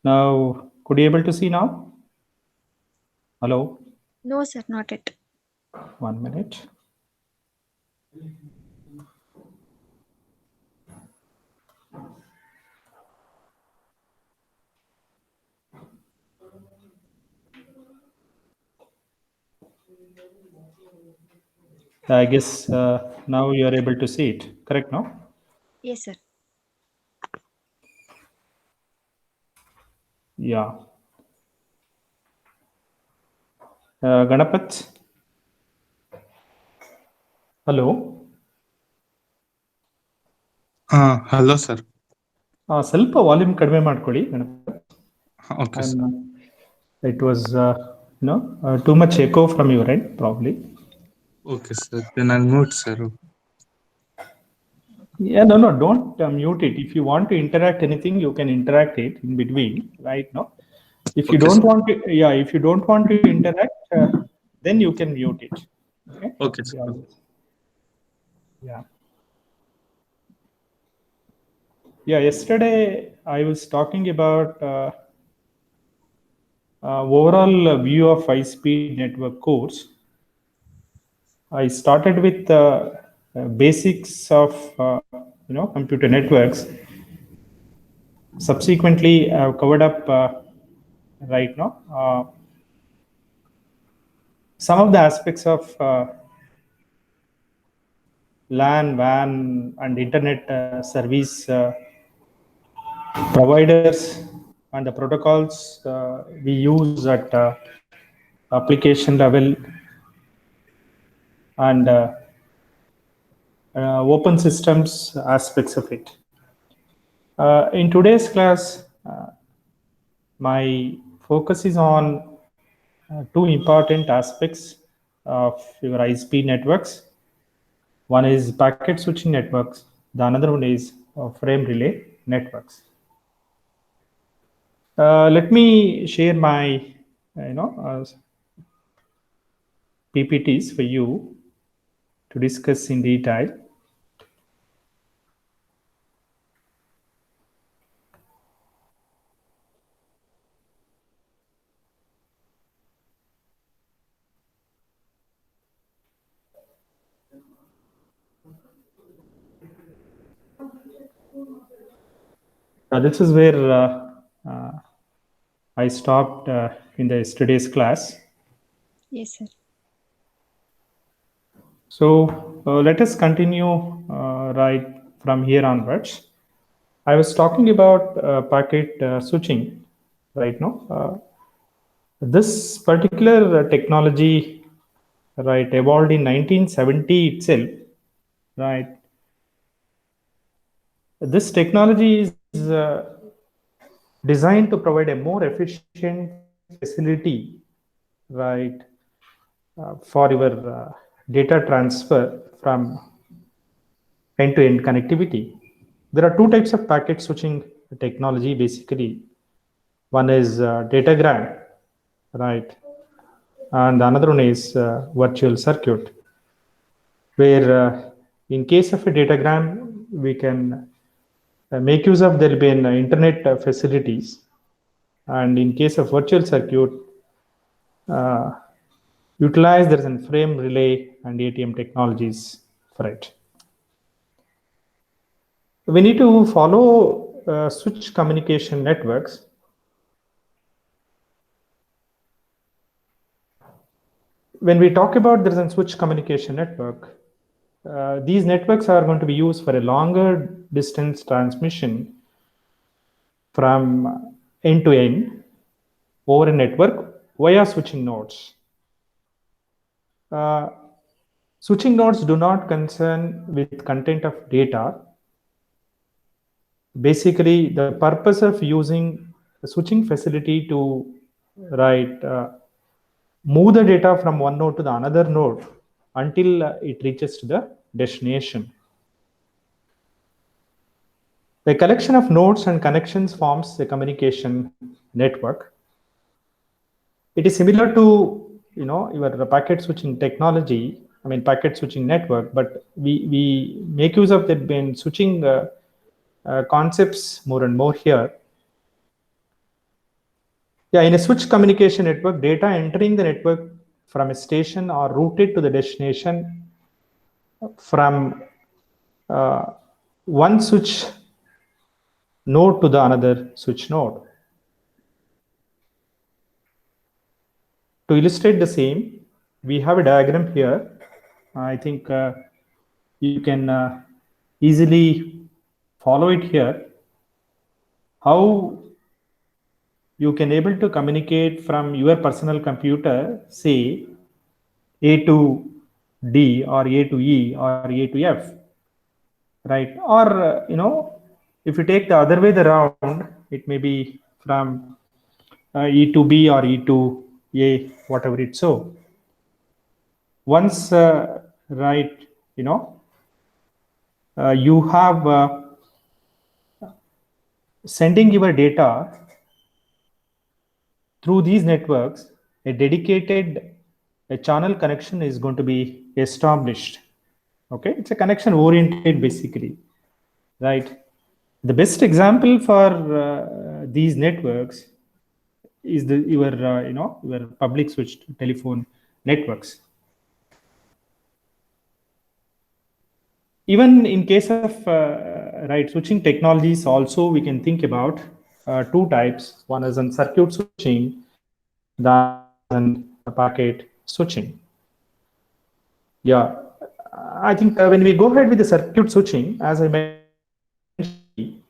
now, could you able to see now? Hello? No, sir, not yet. 1 minute. I guess now you are able to see it, correct now? Yes, sir. Yeah. Ganapat? Hello? Hello, sir. ಸ್ವಲ್ಪ volume ಕಡಿಮೆ ಮಾಡ್ಕೊಳ್ಳಿ Ganpat. Okay, sir. It was too much echo from your end, probably. Okay, sir. Then I'll mute, sir. Yeah, no, don't mute it. If you want to interact anything, you can interact it in between, right? No, if you Okay, don't sir. want to, if you don't want to interact, then you can mute it. Okay. Okay, sir. Yeah. Yeah. Yesterday I was talking about overall view of high-speed network course. I started with basics of computer networks. Subsequently, I've covered up right now some of the aspects of LAN, WAN, and internet service providers and the protocols we use at application level and open systems aspects of it. In today's class, my focus is on two important aspects of your high-speed networks. One is packet switching networks. The another one is frame relay networks. Let me share my PPTs for you to discuss in detail. This is where I stopped in the yesterday's class. Yes, sir. So let us continue right from here onwards. I was talking about packet switching right now. This particular technology, right, evolved in 1970 itself, right? This technology is designed to provide a more efficient facility, right, for your data transfer from end-to-end connectivity. There are two types of packet switching technology, basically. One is datagram, right, and another one is virtual circuit, where in case of a datagram, we can make use of there will be an internet facilities, and in case of virtual circuit, utilize there is a frame relay and ATM technologies for it. We need to follow switch communication networks. When we talk about there is a switch communication network, these networks are going to be used for a longer distance transmission from end to end over a network via switching nodes. Switching nodes do not concern with content of data. Basically, the purpose of using the switching facility to move the data from one node to the another node until it reaches to the destination. The collection of nodes and connections forms a communication network. It is similar to your packet switching technology, I mean, packet switching network, but we make use of that when switching concepts more and more here. Yeah, in a switch communication network, data entering the network from a station are routed to the destination from one switch node to the another switch node. To illustrate the same, we have a diagram here. I think you can easily follow it here. How you can able to communicate from your personal computer, say A to D or A to E or A to F, right? Or if you take the other way around, it may be from E to B or E to A, whatever it's so. Once right, you have sending your data through these networks, a dedicated channel connection is going to be established. Okay, it's a connection oriented basically, right? The best example for these networks is your public switched telephone networks. Even in case of switching technologies, also we can think about two types. One is on circuit switching, the other on packet switching. Yeah, I think when we go ahead with the circuit switching, as I mentioned,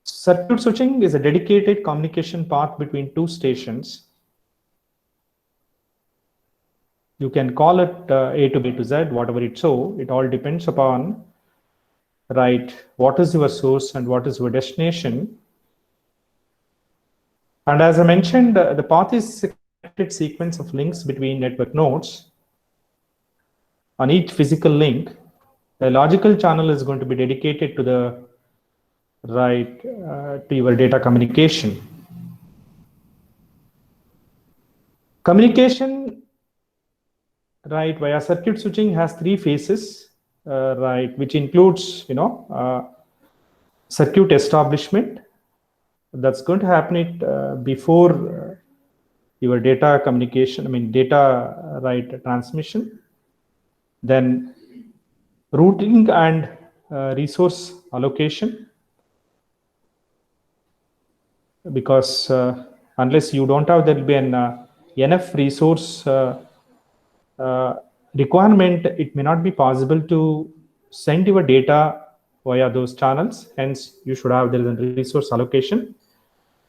circuit switching is a dedicated communication path between two stations. You can call it A to B to Z, whatever it's so. It all depends upon, right, what is your source and what is your destination. And as I mentioned, the path is a connected sequence of links between network nodes. On each physical link, a logical channel is going to be dedicated to the to your data communication. Communication, right, via circuit switching has three phases, which includes, circuit establishment. That's going to happen before your data communication, data transmission. Then routing and resource allocation, because unless you don't have, there will be an enough resource requirement, it may not be possible to send your data via those channels. Hence, you should have there is a resource allocation.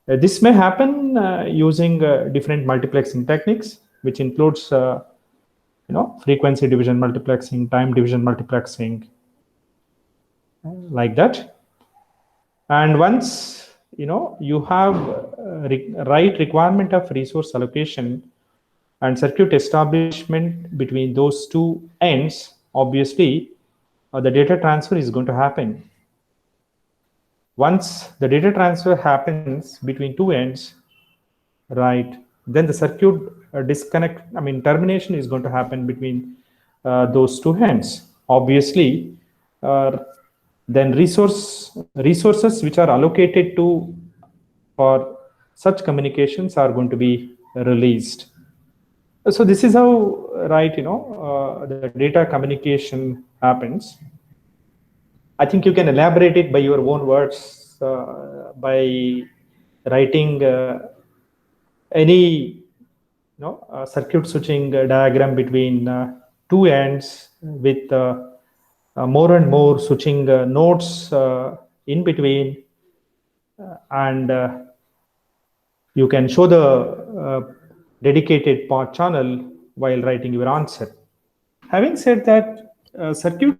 This may happen using different multiplexing techniques, which includes frequency division multiplexing, time division multiplexing, like that. And once you have right requirement of resource allocation and circuit establishment between those two ends, obviously the data transfer is going to happen. Once the data transfer happens between two ends, right, then the circuit termination is going to happen between those two ends. Obviously, then resources which are allocated for such communications are going to be released. So this is how, the data communication happens. I think you can elaborate it by your own words by writing any circuit switching diagram between two ends with more and more switching nodes in between, and you can show the dedicated path channel while writing your answer. Having said that, circuit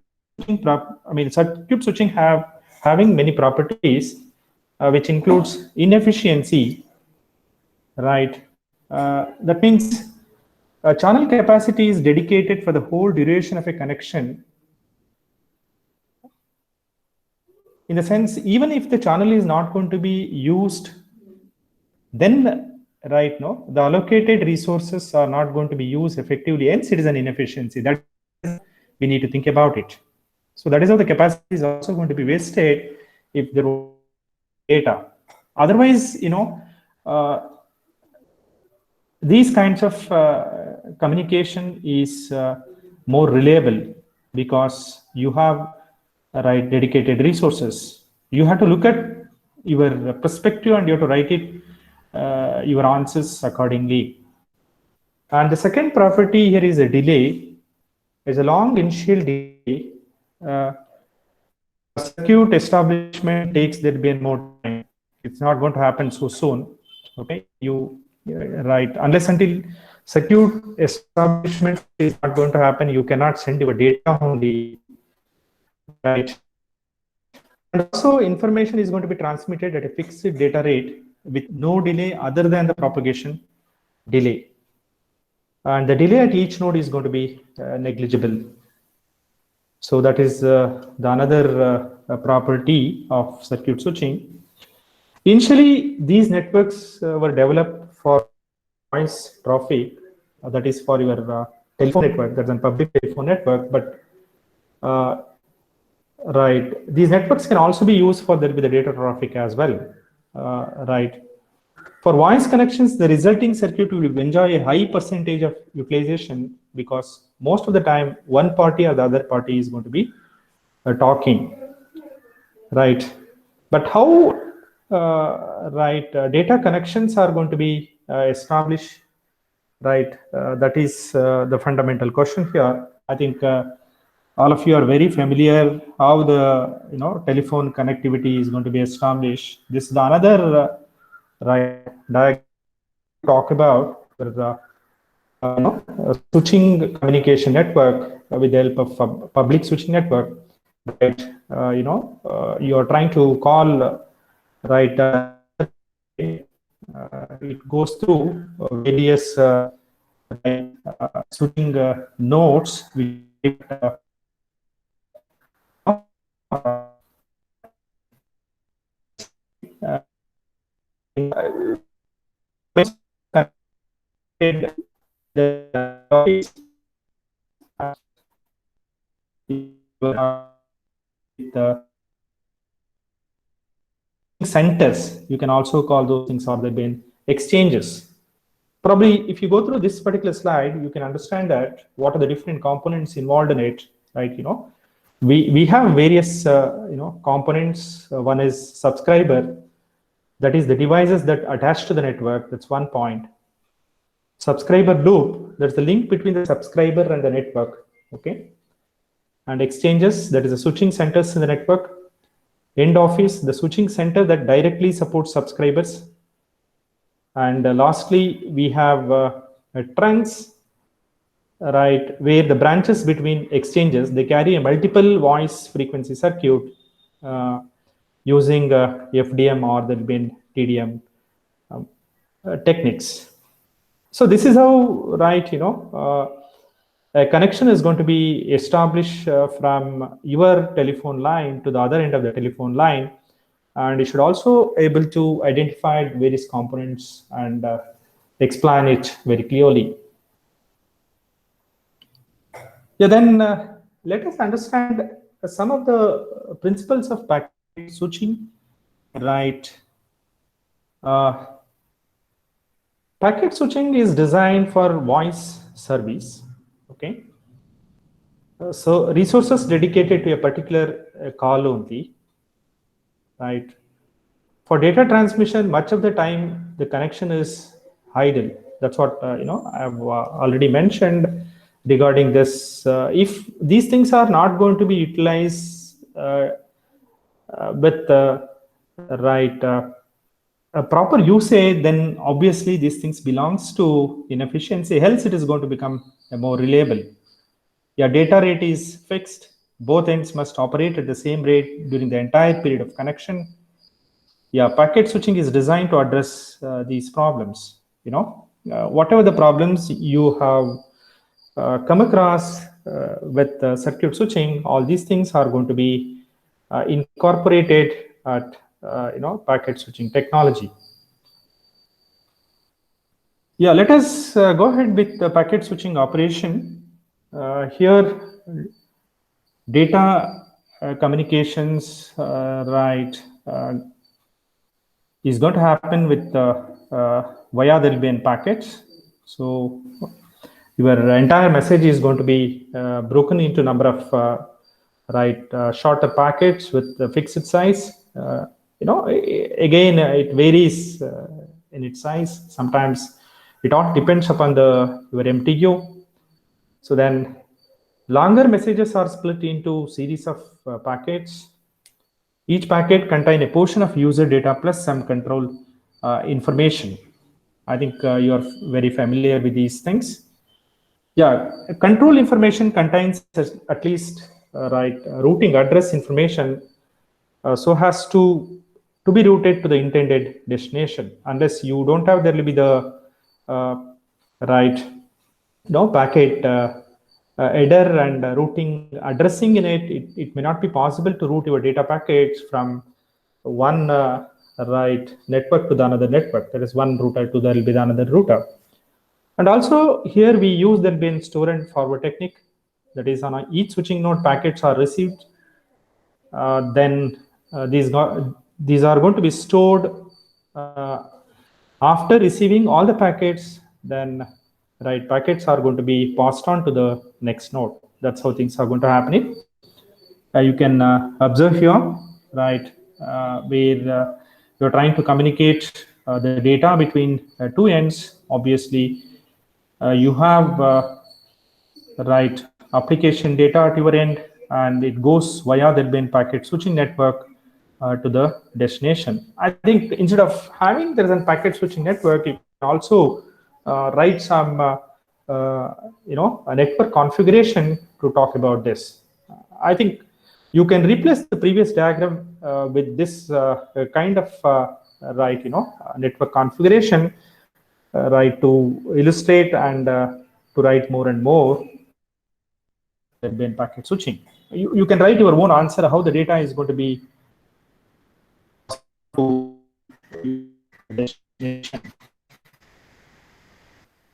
switching having many properties, which includes inefficiency, right? That means channel capacity is dedicated for the whole duration of a connection. In the sense, even if the channel is not going to be used, then right? No, the allocated resources are not going to be used effectively, hence it is an inefficiency. That we need to think about it. So that is how the capacity is also going to be wasted if there were data. Otherwise, these kinds of communication is more reliable because you have dedicated resources. You have to look at your perspective and you have to write it your answers accordingly. And the second property here is a delay. Is a long initial delay. Circuit establishment takes there be more time. It's not going to happen so soon. Okay, right, unless until circuit establishment is not going to happen, you cannot send your data only, right? And also information is going to be transmitted at a fixed data rate with no delay other than the propagation delay, and the delay at each node is going to be negligible. So that is the another property of circuit switching. Initially, these networks were developed for voice traffic, that is for your telephone network, that's a public telephone network. But right, these networks can also be used for the data traffic as well. Right. For voice connections, the resulting circuit will enjoy a high percentage of utilization because most of the time one party or the other party is going to be talking, right? But how data connections are going to be established, right? That is the fundamental question here. I think all of you are very familiar how the telephone connectivity is going to be established. This is another diagram talk about the switching communication network with the help of public switching network. Right, you are trying to call, right? It goes through various switching nodes. The centers, you can also call those things, or they've been exchanges. Probably if you go through this particular slide, you can understand that what are the different components involved in it, right? We have various components. One is subscriber, that is the devices that attach to the network. That's one point. Subscriber loop, that's the link between the subscriber and the network. Okay. And exchanges, that is the switching centers in the network. End office, the switching center that directly supports subscribers. And lastly, we have trunks, right, where the branches between exchanges, they carry a multiple voice frequency circuit using FDM or the TDM techniques. So this is how, right, a connection is going to be established from your telephone line to the other end of the telephone line, and you should also able to identify various components and explain it very clearly. Yeah, then let us understand some of the principles of packet switching, right? Packet switching is designed for voice service. Okay, so resources dedicated to a particular call only, right? For data transmission, much of the time the connection is idle. That's what I've already mentioned regarding this. If these things are not going to be utilized with a proper usage, then obviously these things belongs to inefficiency. Else it is going to become more reliable. Yeah, data rate is fixed. Both ends must operate at the same rate during the entire period of connection. Yeah, packet switching is designed to address these problems. Whatever the problems you have come across with circuit switching, all these things are going to be incorporated at packet switching technology. Yeah, let us go ahead with the packet switching operation. Here, data communications, right, is going to happen with via the LBN packets. So your entire message is going to be broken into number of shorter packets with the fixed size. Again, it varies in its size. Sometimes it all depends upon your MTU. So then longer messages are split into series of packets. Each packet contains a portion of user data plus some control information. I think you are very familiar with these things. Yeah, control information contains at least routing address information so has to be routed to the intended destination. Unless you don't have, there will be the right packet header and routing addressing in it. It may not be possible to route your data packets from one network to the another network. There is one router to there will be the another router. And also here we use the bin store and forward technique. That is, on each switching node packets are received. Then these are going to be stored after receiving all the packets. Then packets are going to be passed on to the next node. That's how things are going to happen. You can observe here, where you're trying to communicate the data between two ends. Obviously, you have application data at your end, and it goes via the bin packet switching network to the destination. I think instead of having there is a packet switching network, you can also write some a network configuration to talk about this. I think you can replace the previous diagram with this kind of network configuration to illustrate and to write more and more bin packet switching. You can write your own answer how the data is going to be to destination.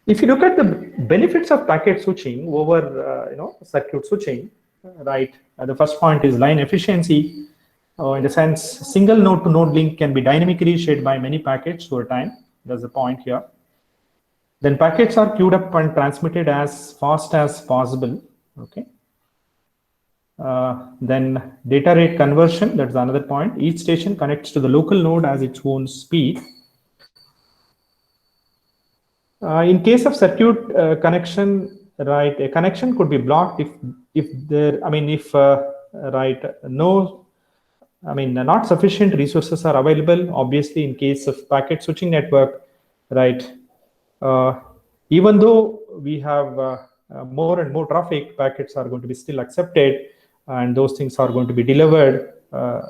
If you look at the benefits of packet switching over circuit switching, the first point is line efficiency. In the sense, single node to node link can be dynamically shared by many packets over time. That's the point here. Then packets are queued up and transmitted as fast as possible. Okay. Then data rate conversion, that's another point. Each station connects to the local node as its own speed. In case of circuit connection, a connection could be blocked if not sufficient resources are available. Obviously, in case of packet switching network, even though we have more and more traffic, packets are going to be still accepted, and those things are going to be delivered to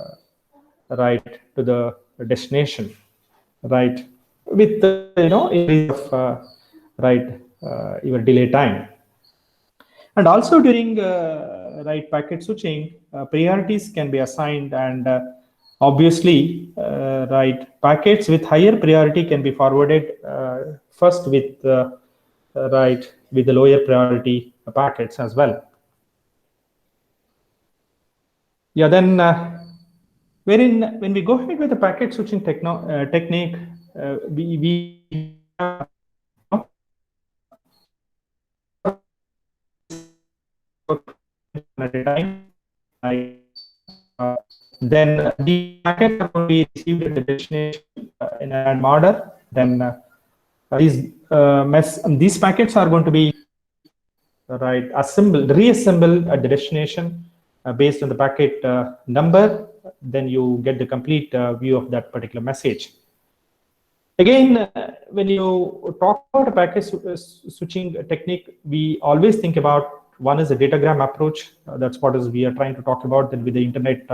the destination, with increase of your delay time. And also during packet switching, priorities can be assigned, and obviously packets with higher priority can be forwarded first with the lower priority packets as well. Yeah, then when we go ahead with the packet switching technique, we at a time. Then the packets are going to be received at the destination in an order. Then these packets are going to be reassembled at the destination based on the packet number. Then you get the complete view of that particular message. Again, when you talk about a packet switching technique, we always think about one is a datagram approach. That's what we are trying to talk about. Then with the internet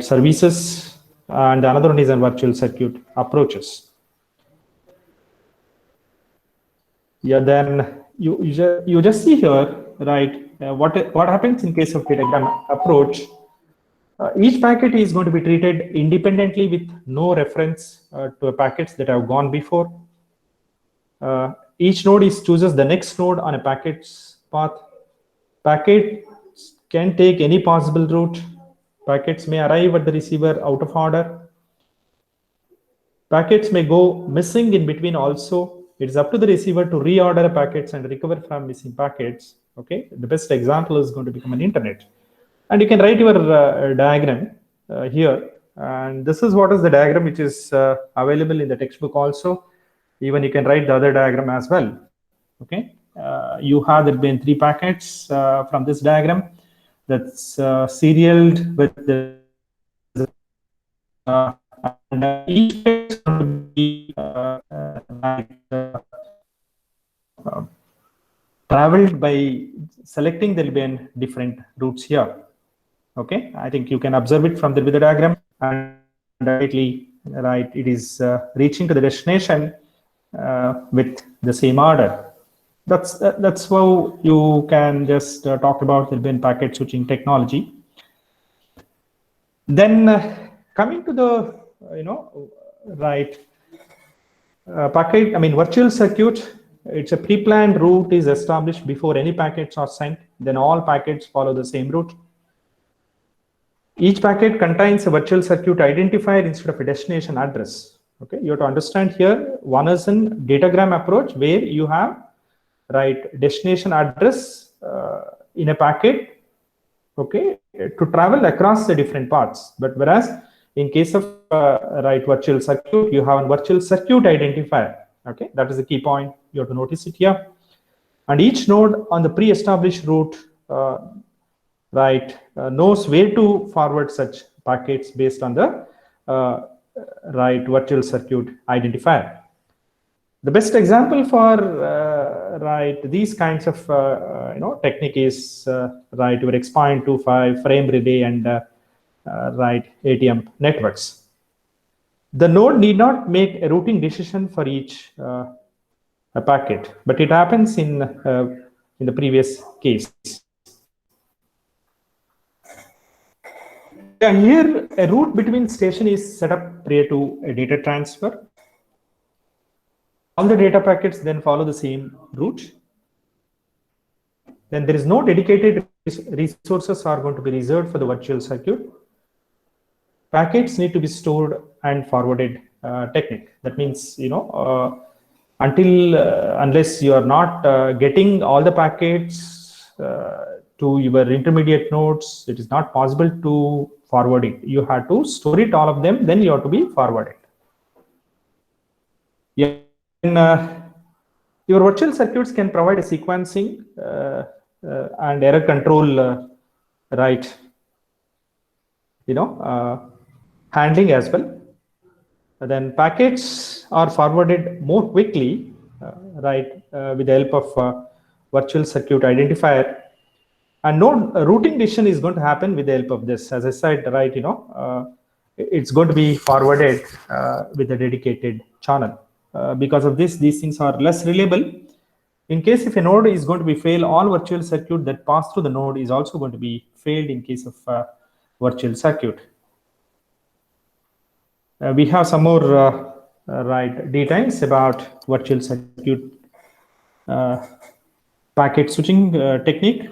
services, and another one is a virtual circuit approaches. Yeah, then you just see here, what happens in case of datagram approach. Each packet is going to be treated independently with no reference to packets that have gone before. each node chooses the next node on a packet's path. Packets can take any possible route. Packets may arrive at the receiver out of order. Packets may go missing in between also. It is up to the receiver to reorder packets and recover from missing packets. Okay, the best example is going to become an internet. And you can write your diagram here. And this is what is the diagram which is available in the textbook also. Even you can write the other diagram as well. Okay, you have there been 3 packets from this diagram that's serialed with the and each packet is going to be traveled by selecting the different routes here. Okay, I think you can observe it from the diagram, and directly right, it is reaching to the destination with the same order. That's how you can just talk about the packet switching technology. Then coming to the packet, virtual circuit. It's a pre-planned route is established before any packets are sent. Then all packets follow the same route. Each packet contains a virtual circuit identifier instead of a destination address. Okay, you have to understand here. One is in datagram approach where you have destination address in a packet. Okay, to travel across the different paths. But whereas in case of virtual circuit, you have a virtual circuit identifier. Okay, that is the key point. You have to notice it here. And each node on the pre-established route knows where to forward such packets based on the virtual circuit identifier. The best example for these kinds of technique is your X.25 frame relay and ATM networks. The node need not make a routing decision for each packet, but it happens in the previous case. Here, a route between station is set up prior to a data transfer. All the data packets then follow the same route. Then there is no dedicated resources are going to be reserved for the virtual circuit. Packets need to be stored and forwarded technique. That means, unless you are not getting all the packets to your intermediate nodes, it is not possible to forward it. You have to store it, all of them, then you have to be forwarded. Yeah. Your virtual circuits can provide a sequencing and error control, handling as well. Then packets are forwarded more quickly, with the help of virtual circuit identifier. And no routing decision is going to happen with the help of this. As I said, it's going to be forwarded with a dedicated channel. Because of this, these things are less reliable. In case if a node is going to be failed, all virtual circuit that pass through the node is also going to be failed in case of virtual circuit. We have some more details about virtual circuit packet switching technique.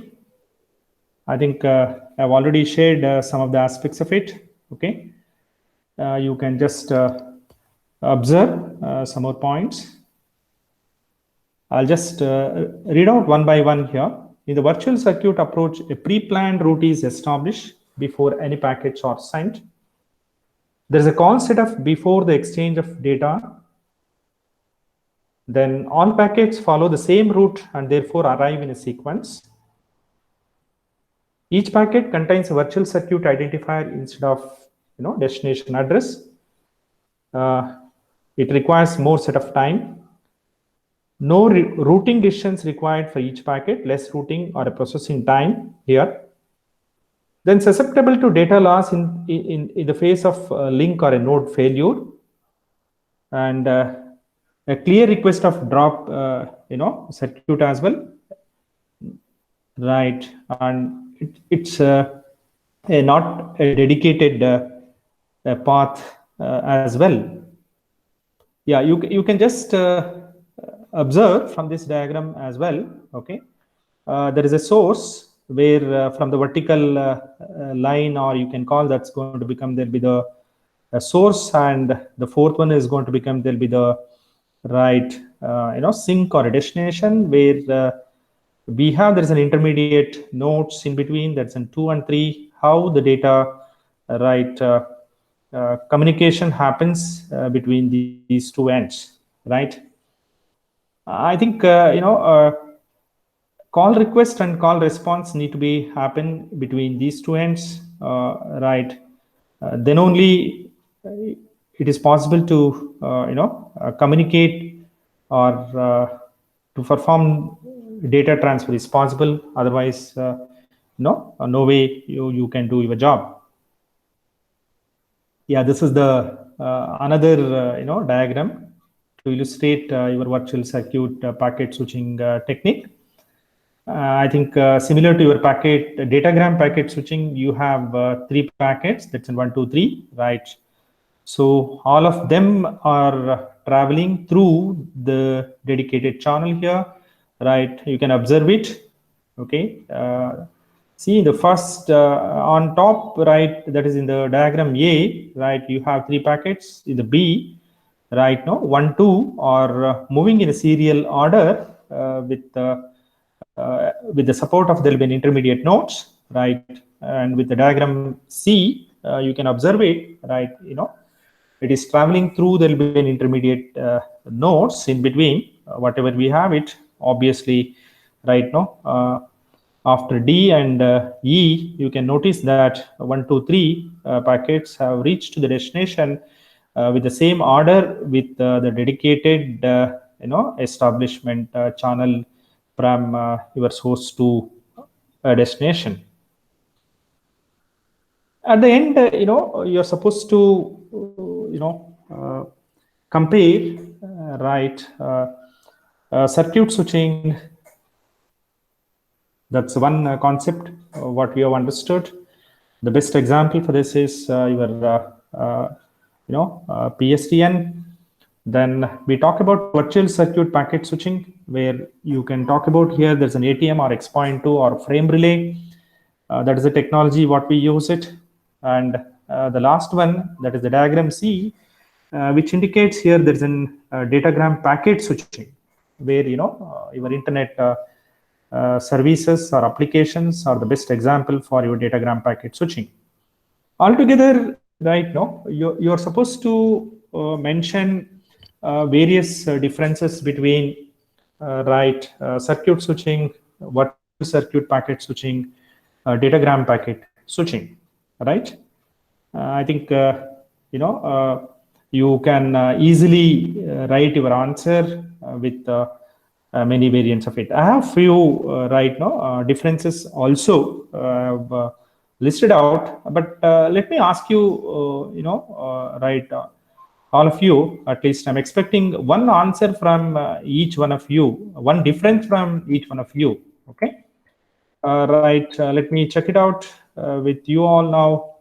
I think I've already shared some of the aspects of it. Okay, you can just observe some more points. I'll just read out one by one here. In the virtual circuit approach, a pre-planned route is established before any packets are sent. There is a call set up before the exchange of data. Then all packets follow the same route and therefore arrive in a sequence. Each packet contains a virtual circuit identifier instead of destination address. It requires more set of time. No routing decisions required for each packet, less routing or a processing time here. Then susceptible to data loss in the face of a link or a node failure. And a clear request of drop, circuit as well. And it's not a dedicated path as well. Yeah, you can just observe from this diagram as well, okay, there is a source where from the vertical line, or you can call that's going to become, there'll be the source, and the fourth one is going to become, there'll be the right sink or a destination, where we have, there's an intermediate nodes in between, that's in 2 and 3, how the data communication happens between these two ends, right? I think call request and call response need to be happen between these two ends, right? Then only it is possible to communicate, or to perform data transfer is possible. Otherwise, no way you can do your job. Yeah, this is the another diagram to illustrate your virtual circuit packet switching technique. I think similar to your packet datagram packet switching, you have 3 packets. That's in 1, 2, 3, right? So all of them are traveling through the dedicated channel here, right? You can observe it. Okay. See the first on top, right? That is in the diagram A, right? You have 3 packets. In the B, right? No, 1, 2 are moving in a serial order with the support of, there'll be an intermediate nodes, right? And with the diagram C, you can observe it, right? It is traveling through, there'll be an intermediate nodes in between, whatever we have it, obviously, right? No, after D and E, you can notice that 1, 2, 3 packets have reached to the destination with the same order, with the dedicated establishment channel from your source to destination. At the end, you're supposed to compare, right, circuit switching. That's one concept what we have understood. The best example for this is your PSTN. Then we talk about virtual circuit packet switching, where you can talk about here, there's an ATM or X.2 or frame relay. That is the technology what we use it. And the last one, that is the diagram C, which indicates here there's an datagram packet switching, where your internet services or applications are the best example for your datagram packet switching. Altogether, right now, you're supposed to mention various differences between circuit switching, virtual circuit packet switching, datagram packet switching, right? I think you can easily write your answer with many variants of it. I have few right now differences also listed out, but let me ask you, all of you, at least I'm expecting one answer from each one of you, one difference from each one of you. Okay. Right. Let me check it out with you all now.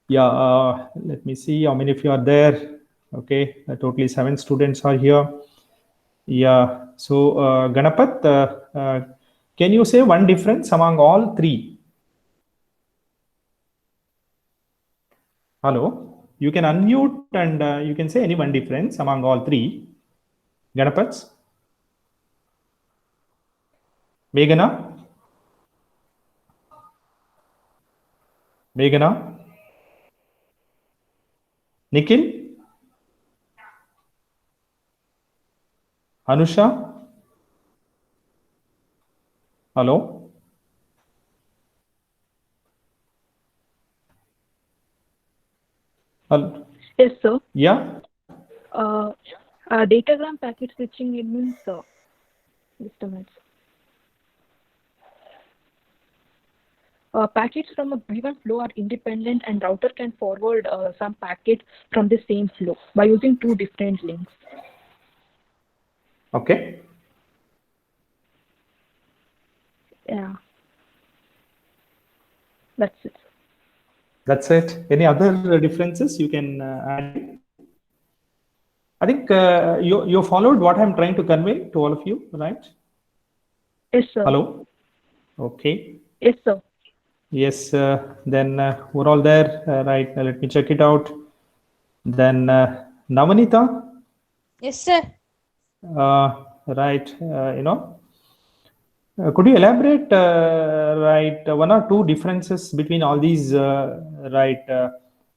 Yeah. Let me see how many of you are there. Okay. Totally 7 students are here. Yeah. So Ganapat, can you say one difference among all 3? Hello. You can unmute and you can say any one difference among all 3. Ganapats? Meghana? Meghana? Nikhil? Anusha? Hello? Hello? Yes, sir. Yeah? Datagram packet switching, it means, just a minute. Packets from a given flow are independent, and router can forward some packet from the same flow by using 2 different links. Okay. Yeah. That's it. That's it. Any other differences you can add? I think you followed what I'm trying to convey to all of you, right? Yes, sir. Hello. Okay. Yes, sir. Yes. Then we're all there, right? Let me check it out. Then Navanita. Yes, sir. Right. Could you elaborate, right, one or two differences between all these,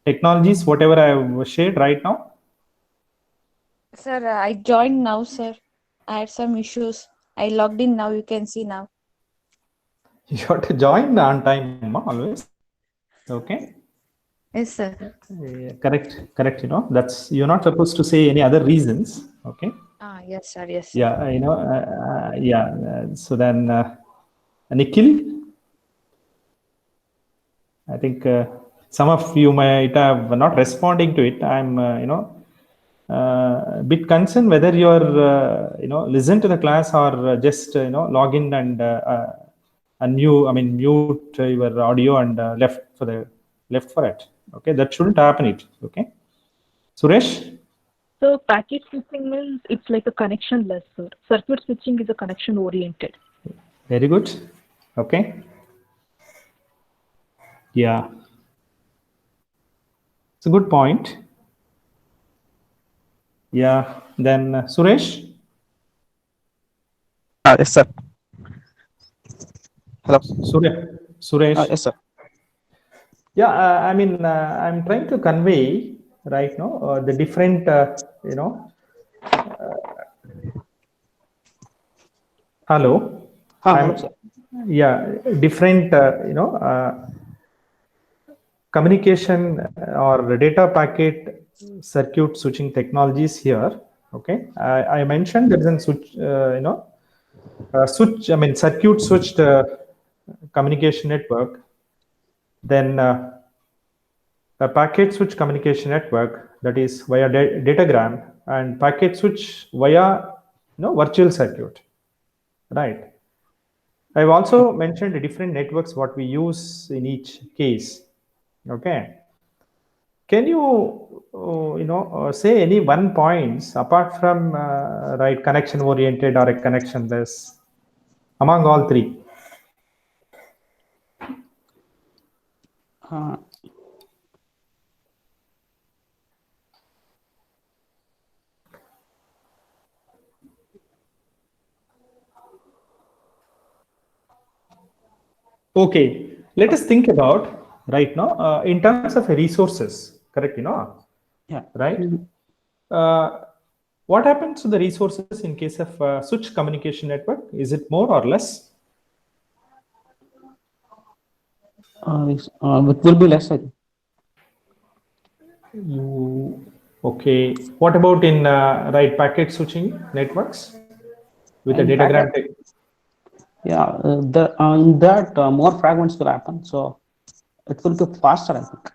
technologies, whatever I have shared right now? Sir, I joined now, sir. I had some issues. I logged in now. You can see now. You have to join on time, always. Okay. Yes, sir. Yeah, correct. That's, you're not supposed to say any other reasons. Okay. Yes, sir. Yes, sir. Yeah, so then, Nikhil, I think some of you might have not responding to it. I'm, a bit concerned whether you're, listen to the class or just, log in and mute your audio and left for it. Okay, that shouldn't happen. Okay, Suresh. So packet switching means it's like a connectionless, sir. Circuit switching is a connection oriented. Very good. Okay. Yeah. It's a good point. Yeah. Then Suresh. Yes, sir. Hello. Suresh. Yes, sir. Yeah. I'm trying to convey right now the different, hello. Hello, sir. Yeah, different, communication or data packet circuit switching technologies here. Okay, I mentioned there is a switch, circuit switched communication network, then a packet switch communication network, that is via datagram, and packet switch via virtual circuit, right? I've also mentioned the different networks what we use in each case. Okay. Can you, say any one points apart from right connection oriented or a connectionless among all three? Okay, let us think about right now in terms of resources, correct? Yeah. Right. What happens to the resources in case of switch communication network? Is it more or less? It will be less, I think. Okay. What about in packet switching networks with the datagram? Yeah, in that more fragments will happen, so it will be faster, I think.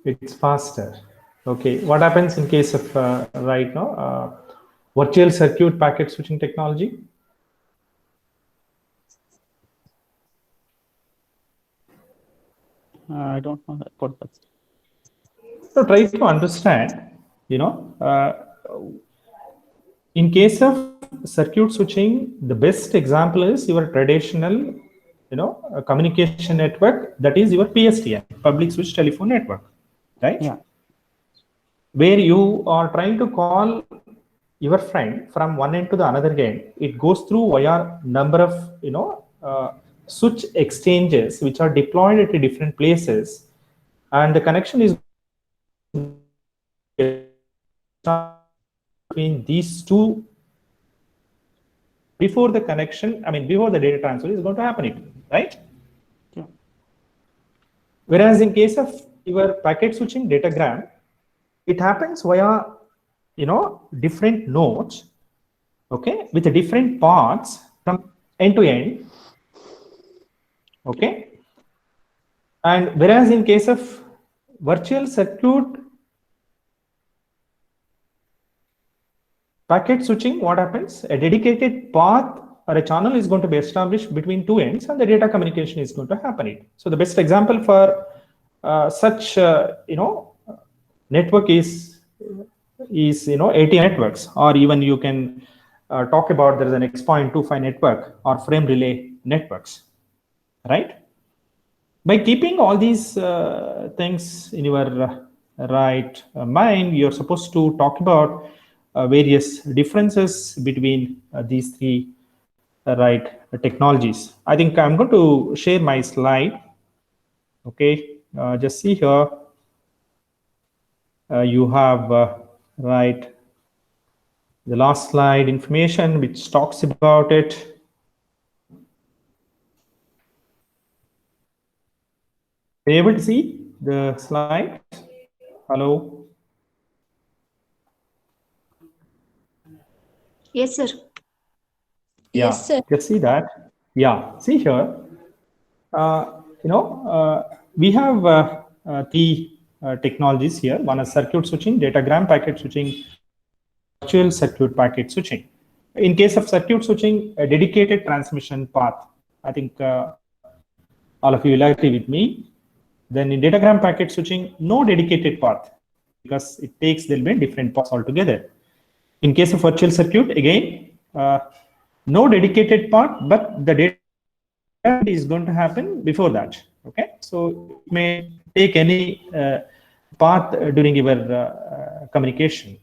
It's faster. Okay. What happens in case of virtual circuit packet switching technology? I don't know about that. So try to understand, in case of circuit switching, the best example is your traditional, communication network, that is your PSTN, public switch telephone network, right? Yeah. Where you are trying to call your friend from one end to the another end, it goes through via number of, switch exchanges which are deployed at different places, and the connection is between these two before the connection, before the data transfer is going to happen, right? Yeah. Whereas in case of your packet switching datagram, it happens via, different nodes, okay, with the different paths from end to end, okay. And whereas in case of virtual circuit packet switching, what happens? A dedicated path or a channel is going to be established between two ends, and the data communication is going to happen. So the best example for such, network is is, AT networks, or even you can talk about there is an X.25 network or frame relay networks, right? By keeping all these things in your mind, you're supposed to talk about various differences between these three technologies. I think I'm going to share my slide. Okay, just see here. You have the last slide information which talks about it. Are you able to see the slide? Hello? Yes, sir. Yeah, Yes, sir. just see that. Yeah, see here. We have three technologies here. One is circuit switching, datagram packet switching, virtual circuit packet switching. In case of circuit switching, a dedicated transmission path. I think all of you will agree with me. Then in datagram packet switching, no dedicated path because it takes there will be different paths altogether. In case of virtual circuit, again, no dedicated path, but the data is going to happen before that. Okay, so it may take any path during your communication.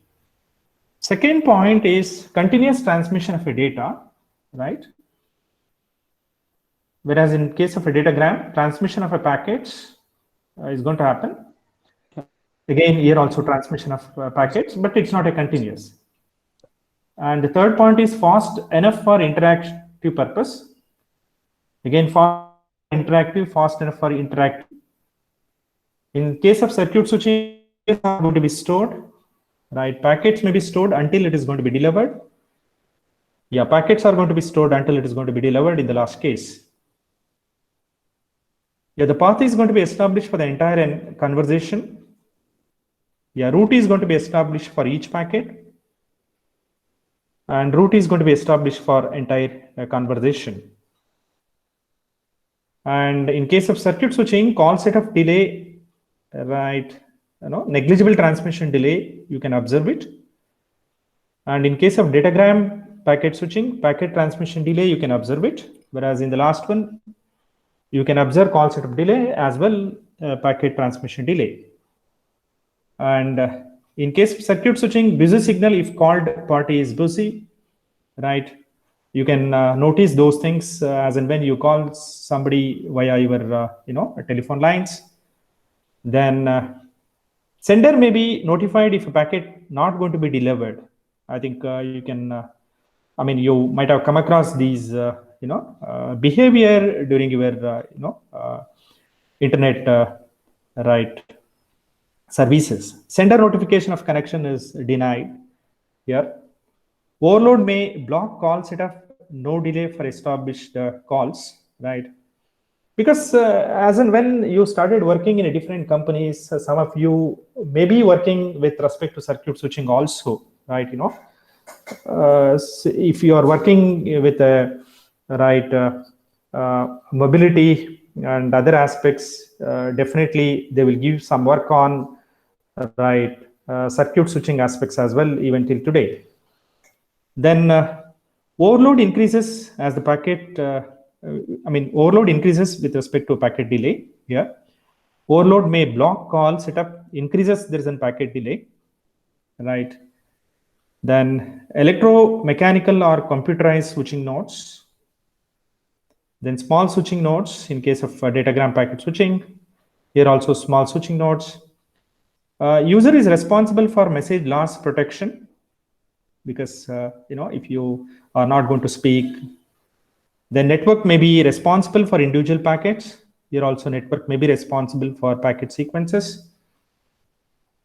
Second point is continuous transmission of a data, right? Whereas in case of a datagram, transmission of a packet is going to happen. Again, here also transmission of packets, but it's not a continuous. And the third point is fast enough for interactive purpose. Again, fast interactive, fast enough for interactive. In case of circuit switching, are going to be stored, right? Packets may be stored until it is going to be delivered. Yeah, packets are going to be stored until it is going to be delivered in the last case. Yeah, the path is going to be established for the entire conversation. Yeah, route is going to be established for each packet. And route is going to be established for entire conversation. And in case of circuit switching, call setup delay, right? Negligible transmission delay, you can observe it. And in case of datagram packet switching, packet transmission delay, you can observe it. Whereas in the last one, you can observe call setup delay as well, packet transmission delay. And in case of circuit switching, busy signal, if called party is busy, right? You can notice those things as and when you call somebody via your, telephone lines. Then sender may be notified if a packet not going to be delivered. I think you can, you might have come across these, behavior during your, internet, services. Sender notification of connection is denied here. Overload may block call setup, no delay for established calls, right? Because as and when you started working in a different companies, some of you may be working with respect to circuit switching also, right? So if you are working with a mobility and other aspects, definitely they will give some work on circuit switching aspects as well, even till today. Then overload increases as the packet, overload increases with respect to packet delay here. Overload may block call setup, increases there is a packet delay, right? Then electromechanical or computerized switching nodes. Then small switching nodes in case of datagram packet switching. Here also small switching nodes. User is responsible for message loss protection because, if you are not going to speak, the network may be responsible for individual packets. Here also network may be responsible for packet sequences.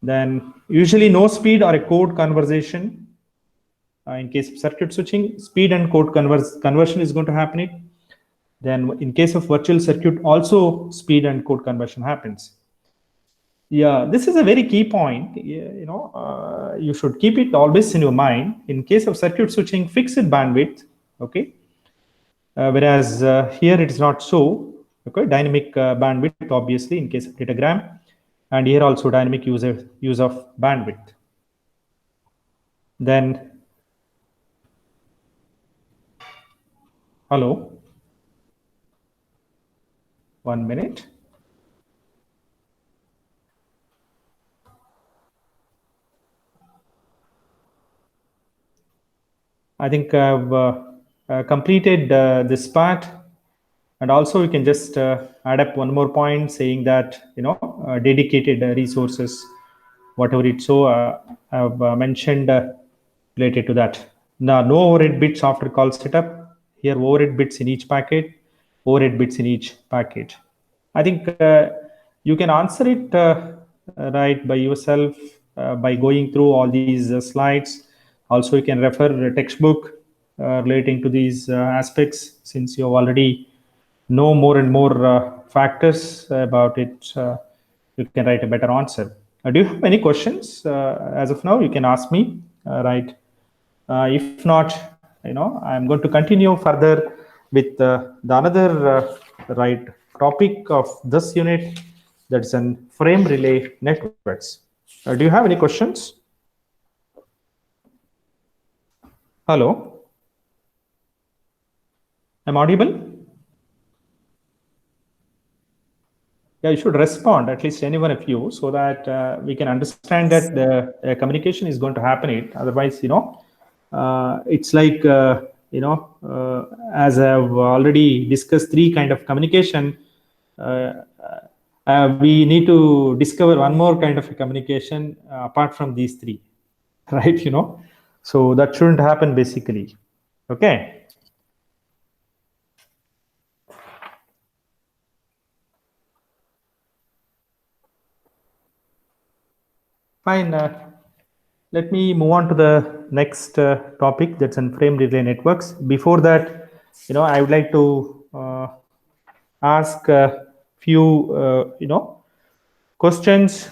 Then usually no speed or a code conversion. In case of circuit switching, speed and code conversion is going to happen. Then in case of virtual circuit, also speed and code conversion happens. Yeah, this is a very key point. You should keep it always in your mind. In case of circuit switching, fixed bandwidth, okay? Whereas here it is not so, okay? Dynamic bandwidth, obviously, in case of datagram. And here also dynamic use of bandwidth. Then, hello, 1 minute. I think I've completed this part. And also we can just add up one more point saying that, dedicated resources, whatever it's so I've mentioned related to that. Now, no overhead bits after call setup. Here, overhead bits in each packet, overhead bits in each packet. I think you can answer it right by yourself by going through all these slides. Also, you can refer a textbook relating to these aspects, since you have already know more and more factors about it. You can write a better answer. Do you have any questions as of now? You can ask me, right? If not, I'm going to continue further with the another right topic of this unit, that's an frame relay networks. Do you have any questions? Hello, I'm audible? Yeah, you should respond, at least any one of you, so that we can understand that the communication is going to happen. Otherwise, it's like, as I've already discussed 3 kind of communication, we need to discover one more kind of a communication apart from these 3, right? So that shouldn't happen basically. Okay. Fine. Let me move on to the next topic, that's in frame relay networks. Before that, I would like to ask a few, questions,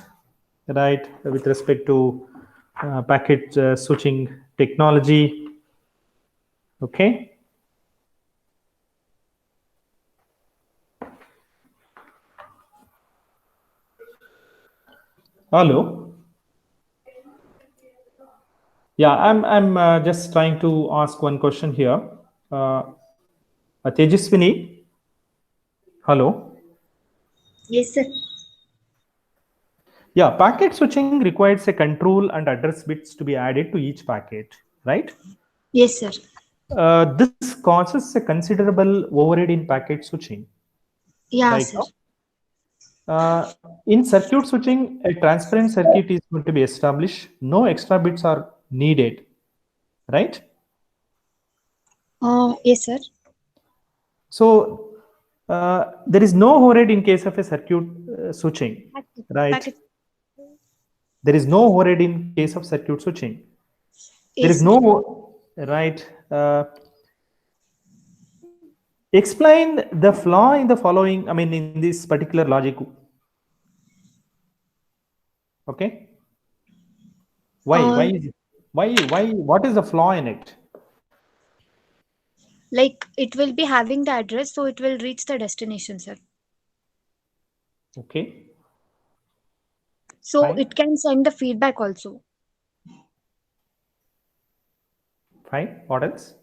right, with respect to packet switching technology. Okay. Hello. Yeah, I'm just trying to ask one question here. Tejaswini. Hello. Yes, sir. Yeah, packet switching requires a control and address bits to be added to each packet, right? Yes, sir. This causes a considerable overhead in packet switching. Yeah, Right sir. now, in circuit switching, a transparent circuit is going to be established. No extra bits are needed, right? Yes, sir. So there is no overhead in case of a circuit switching, right? Packet. There is no overhead in case of circuit switching. There Yes, is sir. no, right? Explain the flaw in the following, I mean, in this particular logic. Okay. Why, what is the flaw in it? Like it will be having the address, so it will reach the destination, sir. Okay. So Fine. it can send the feedback also. Fine. What else?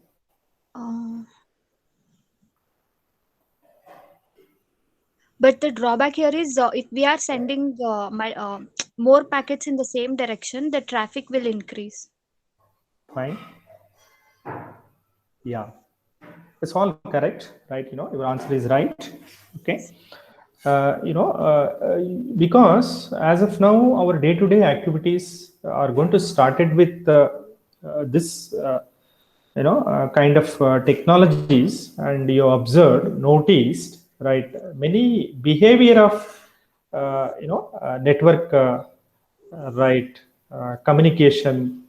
But the drawback here is if we are sending more packets in the same direction, the traffic will increase. Fine. Yeah. It's all correct, right? Your answer is right. Okay. Because as of now, our day-to-day activities are going to started with this, kind of technologies, and you observed, noticed, right? Many behavior of, network, right, communication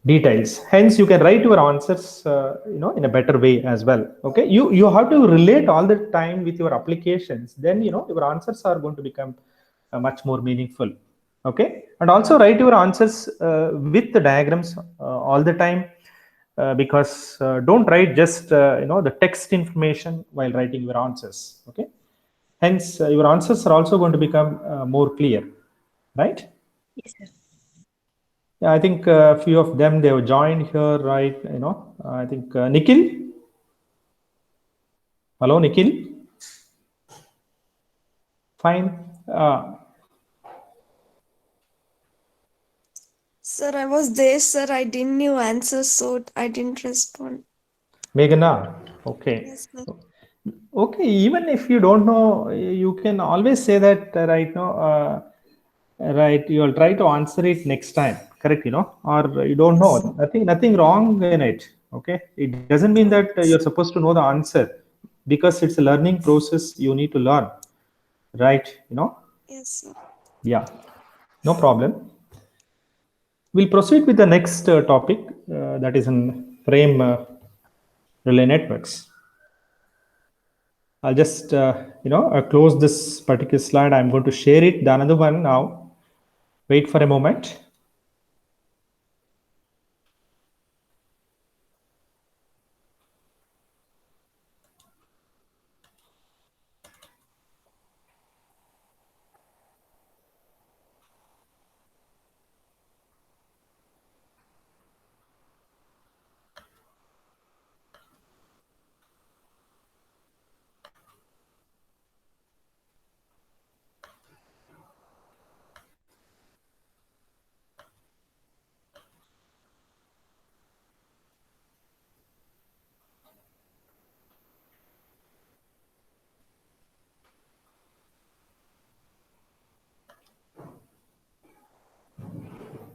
details. Hence, you can write your answers, in a better way as well. Okay, you have to relate all the time with your applications. Then your answers are going to become much more meaningful. Okay, and also write your answers with the diagrams all the time, because don't write just the text information while writing your answers. Okay, hence your answers are also going to become more clear, right? Yes, sir. Yeah, I think a few of them, they have joined here, right? I think Nikhil. Hello, Nikhil. Fine. Sir, I was there, sir. I didn't know answer, so I didn't respond. Meghana. Okay. Yes, sir. Okay. Even if you don't know, you can always say that right now. Right. You will try to answer it next time. Correct. Or you don't know. Nothing wrong in it. Okay. It doesn't mean that you're supposed to know the answer, because it's a learning process. You need to learn. Right. Yes, sir. Yeah. No problem. We'll proceed with the next topic, that is in frame relay networks. I'll just close this particular slide. I'm going to share it. The another one now. Wait for a moment.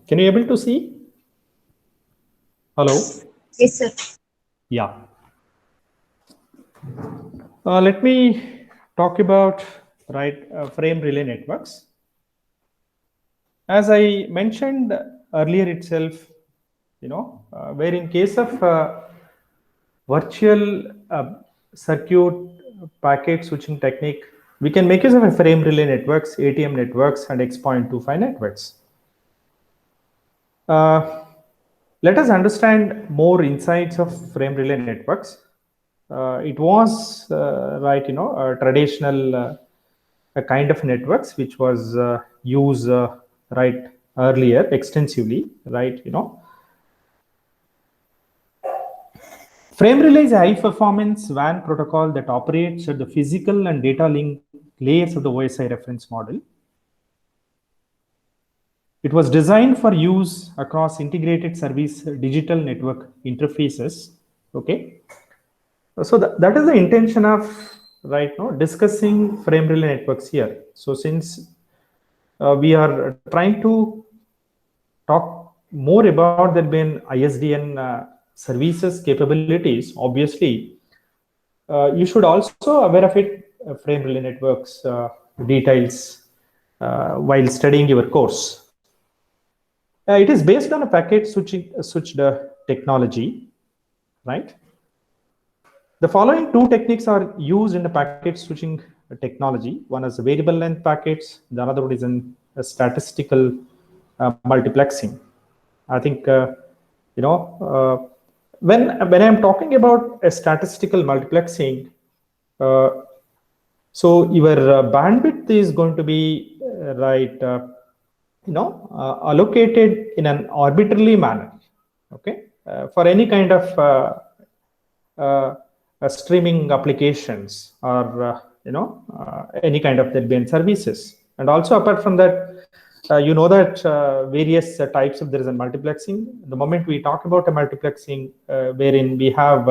Can you able to see? Hello? Yes, sir. Yeah. Let me talk about frame relay networks. As I mentioned earlier itself, where in case of virtual circuit packet switching technique, we can make use of a frame relay networks, ATM networks, and X.25 networks. Let us understand more insights of frame relay networks. It was a traditional a kind of networks which was used earlier extensively, Frame relay is a high performance WAN protocol that operates at the physical and data link layers of the OSI reference model. It was designed for use across integrated service digital network interfaces. Okay. So that is the intention of discussing frame relay networks here. So since we are trying to talk more about the ISDN services capabilities, obviously you should also aware of it frame relay networks details while studying your course. It is based on a packet switched technology, right? The following two techniques are used in the packet switching technology. One is variable length packets. The other one is in statistical multiplexing. I think when I'm talking about a statistical multiplexing, so your bandwidth is going to be allocated in an arbitrary manner. Okay, for any kind of streaming applications or any kind of Debian services. And also apart from that, that various types of there is a multiplexing. The moment we talk about a multiplexing, wherein we have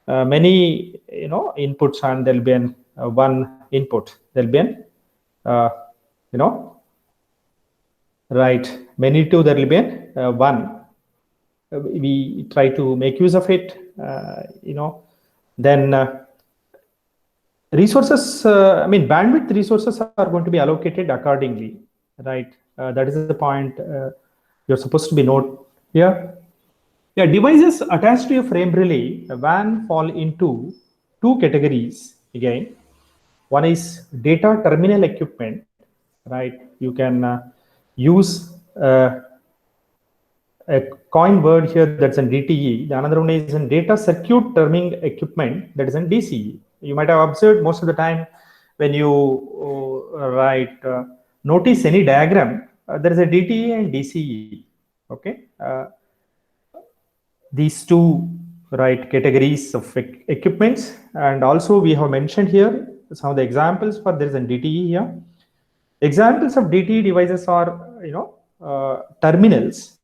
many inputs, and there'll be an one input. There'll be an many two. There will be an one. We try to make use of it. Then resources. Bandwidth resources are going to be allocated accordingly, right? That is the point you're supposed to be note here. Yeah, devices attached to a frame relay WAN fall into two categories again. One is data terminal equipment, right? You can use a coin word here, that's in DTE. The another one is in data circuit terming equipment, that is in DCE. You might have observed most of the time when you notice any diagram, there is a DTE and DCE. Okay, these two categories of equipments, and also we have mentioned here some of the examples for there is a DTE here. Examples of DTE devices are terminals,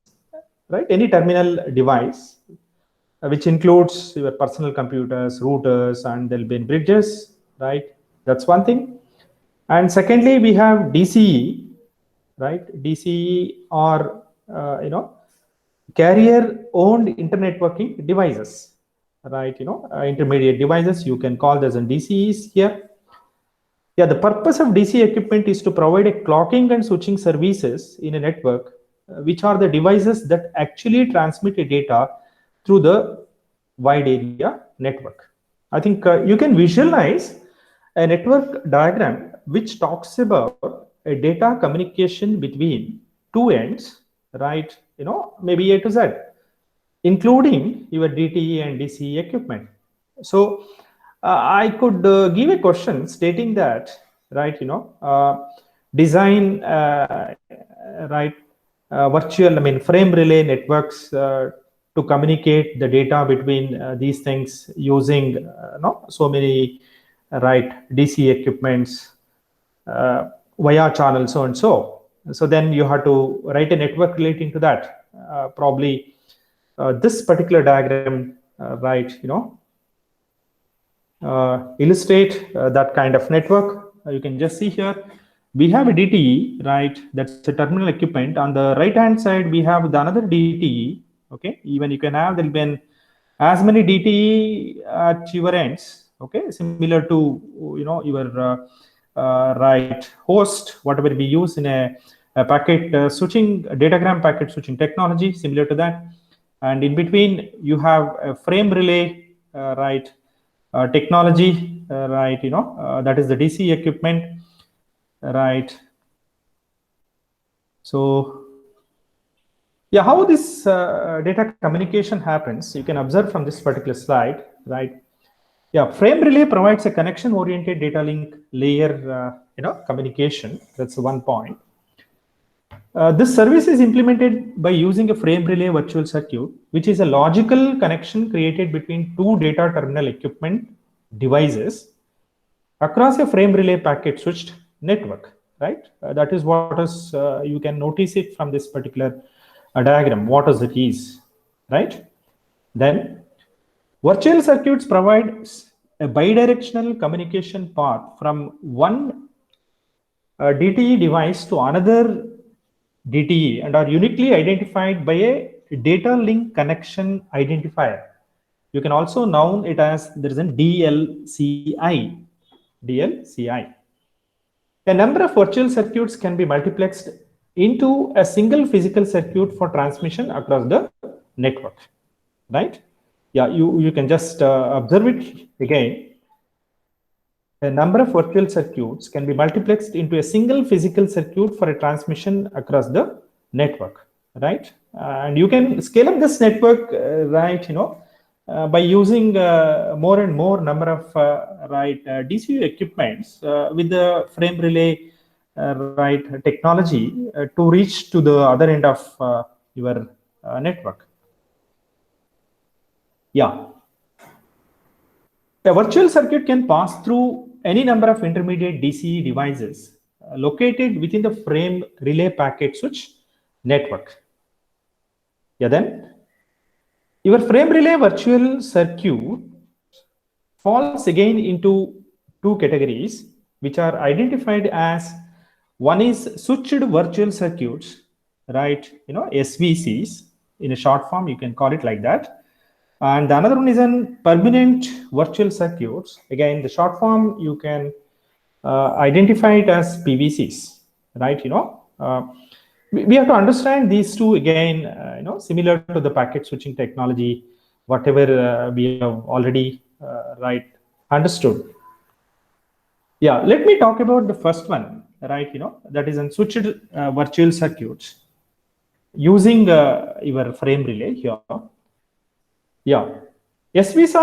right? Any terminal device which includes your personal computers, routers, and there'll be bridges, right? That's one thing. And secondly, we have DCE, right? DCE are carrier owned internet networking devices, right? Intermediate devices, you can call this as DCEs here. Yeah, the purpose of DC equipment is to provide a clocking and switching services in a network, which are the devices that actually transmit a data through the wide area network. I think you can visualize a network diagram which talks about a data communication between two ends, right? Maybe A to Z, including your DTE and DCE equipment. So I could give a question stating that, right? Design virtual, frame relay networks to communicate the data between these things using so many DC equipments via channel so and so. So then you have to write a network relating to that. Probably this particular diagram, illustrate that kind of network. You can just see here we have a DTE, right? That's a terminal equipment. On the right hand side we have the another DTE. Okay, even you can have there'll be as many DTE at your ends. Okay, similar to your host, whatever we use in a packet switching, datagram packet switching technology, similar to that. And in between you have a frame relay, technology, that is the DC equipment, right? So yeah, how this data communication happens, you can observe from this particular slide, right? Yeah, frame relay provides a connection-oriented data link layer, communication. That's one point. This service is implemented by using a frame relay virtual circuit, which is a logical connection created between two data terminal equipment devices across a frame relay packet switched network, right? That is what is, you can notice it from this particular diagram, what is it is, right? Then virtual circuits provide a bidirectional communication path from one DTE device to another DTE and are uniquely identified by a data link connection identifier. You can also noun it as there is a DLCI. DLCI. A number of virtual circuits can be multiplexed into a single physical circuit for transmission across the network, right? Yeah, you can just observe it again. A number of virtual circuits can be multiplexed into a single physical circuit for a transmission across the network, right? And you can scale up this network, by using more and more number of DCU equipments with the frame relay technology to reach to the other end of your network. Yeah. A virtual circuit can pass through any number of intermediate DCE devices located within the frame relay packet switch network. Yeah, then your frame relay virtual circuit falls again into two categories, which are identified as one is switched virtual circuits, right? SVCs in a short form, you can call it like that. And the another one is an permanent virtual circuits. Again, the short form you can identify it as PVCs, right? We have to understand these two again, similar to the packet switching technology, whatever we have already understood. Yeah, let me talk about the first one, right? That is in switched virtual circuits using your frame relay here. Yeah, SVCs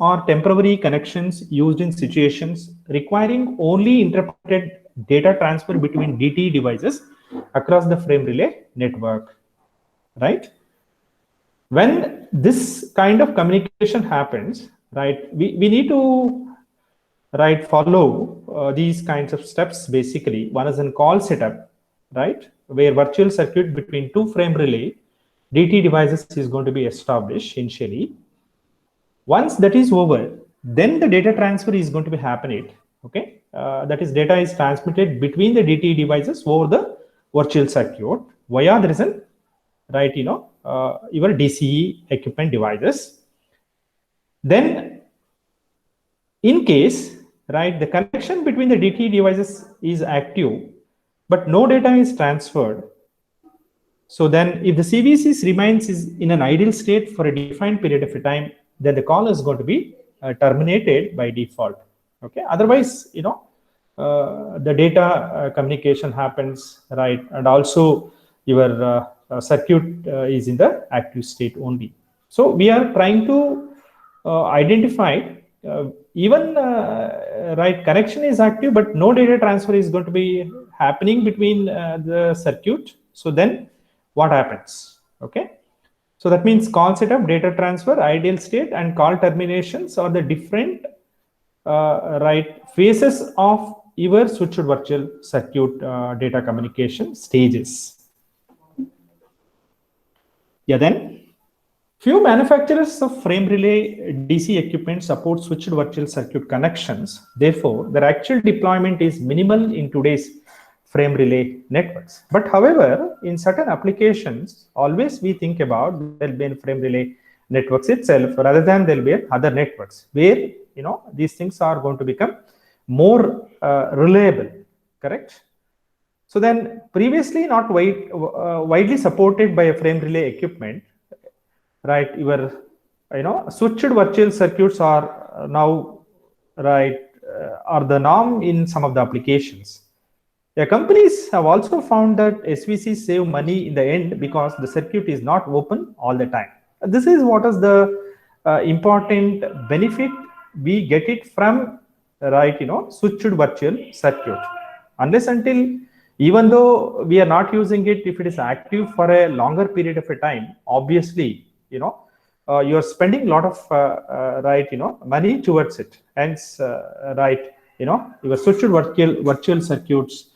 are temporary connections used in situations requiring only interrupted data transfer between DTE devices across the frame relay network, right? When this kind of communication happens, right, we need to, right, follow these kinds of steps. Basically, one is in call setup, right, where virtual circuit between two frame relay DT devices is going to be established initially. Once that is over, then the data transfer is going to be happening. Okay, that is, data is transmitted between the DT devices over the virtual circuit via the reason, right, your DCE equipment devices. Then, in case, right, the connection between the DT devices is active, but no data is transferred. So then, if the CVCs remains in an idle state for a defined period of time, then the call is going to be terminated by default. Okay. Otherwise, the data communication happens, right, and also your circuit is in the active state only. So we are trying to identify even right, connection is active, but no data transfer is going to be happening between the circuit. So then what happens? Okay. So that means call setup, data transfer, ideal state, and call terminations are the different right, phases of your switched virtual circuit data communication stages. Yeah, then few manufacturers of frame relay DC equipment support switched virtual circuit connections. Therefore, their actual deployment is minimal in today's frame relay networks. But however, in certain applications, always we think about there'll be in frame relay networks itself, rather than there'll be other networks where these things are going to become more reliable. Correct? So then, previously not widely supported by a frame relay equipment, right, your switched virtual circuits are now, right, are the norm in some of the applications. Yeah, companies have also found that SVCs save money in the end because the circuit is not open all the time. This is what is the important benefit we get it from, right, switched virtual circuit. Unless until, even though we are not using it, if it is active for a longer period of a time, obviously, you are spending a lot of right, money towards it. Hence, right, your switched virtual circuits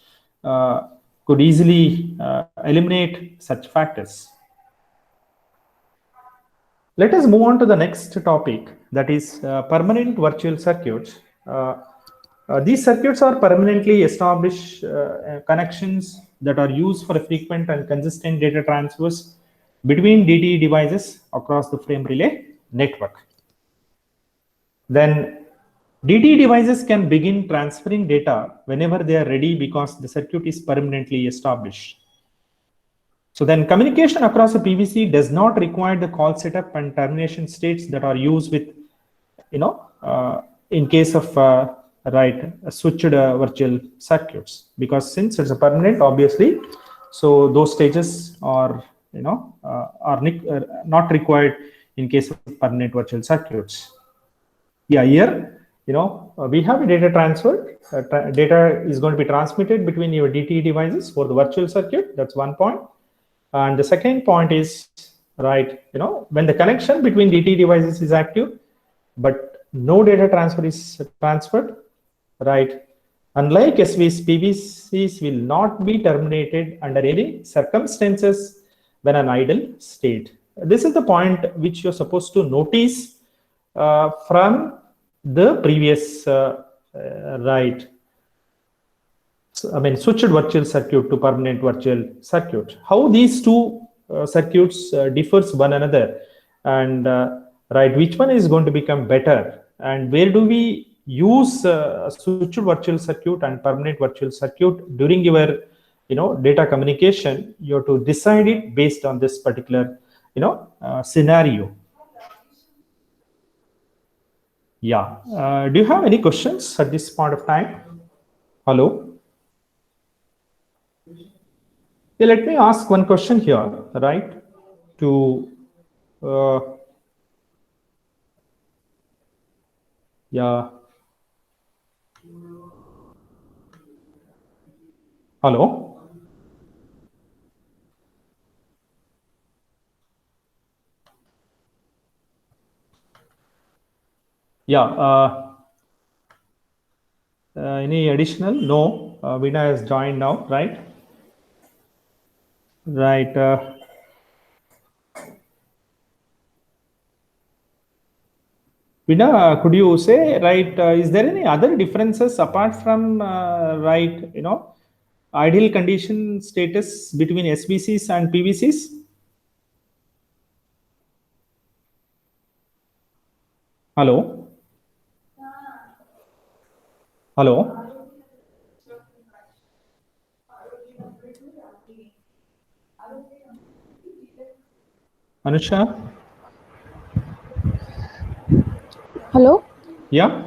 could easily eliminate such factors. Let us move on to the next topic, that is permanent virtual circuits. These circuits are permanently established connections that are used for frequent and consistent data transfers between DTE devices across the frame relay network. Then DTE devices can begin transferring data whenever they are ready because the circuit is permanently established. So then communication across a PVC does not require the call setup and termination states that are used with, in case of right, switched virtual circuits, because since it's a permanent, obviously, so those stages are not required in case of permanent virtual circuits. Yeah, here we have a data transfer. Data is going to be transmitted between your DTE devices for the virtual circuit. That's one point. And the second point is, right, when the connection between DTE devices is active, but no data transfer is transferred, right? Unlike SVs, PVCs will not be terminated under any circumstances when an idle state. This is the point which you're supposed to notice from the previous, right, switched virtual circuit to permanent virtual circuit. How these two circuits differs one another, and right, which one is going to become better, and where do we use switched virtual circuit and permanent virtual circuit during your data communication. You have to decide it based on this particular scenario. Yeah. Do you have any questions at this point of time? Hello. Yeah, let me ask one question here, right? Yeah. Hello? Yeah. Any additional? No. Veena has joined now, right? Right. Veena, could you say, right, is there any other differences apart from, right, ideal condition status between SVCs and PVCs? Hello? Hello? Anusha? Hello? Yeah?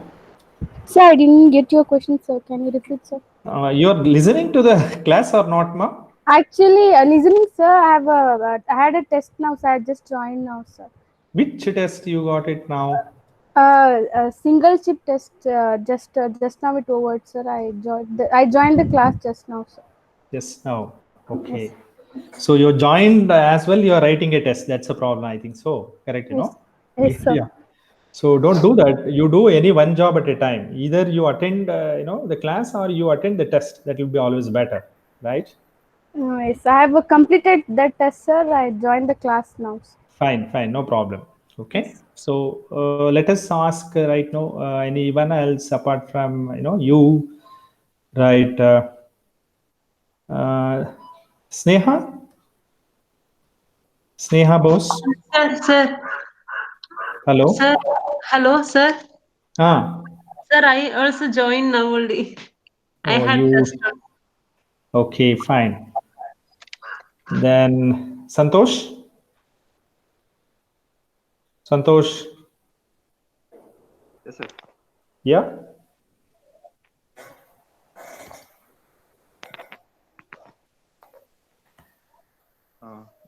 Sir, I didn't get your question, sir. Can you repeat, sir? You're listening to the class or not, ma? Actually, listening, sir, I had a test now, so I just joined now, sir. Which test you got it now? A single chip test. Just now it over, sir. I joined the class just now, sir. Yes, now. Okay. So you joined as well, you are writing a test. That's a problem, I think. So, correct, Yes. Yes, sir. Yeah. So don't do that. You do any one job at a time. Either you attend, the class or you attend the test. That will be always better, right? Yes, I have completed that test, sir. I joined the class now, sir. Fine, no problem. Okay. So let us ask right now anyone else apart from you, right? Sneha Bose. Sir. Hello. Sir. Hello, sir. Sir, I also joined now only. I had test. Okay, fine. Then Santosh. Yes, sir. Yeah.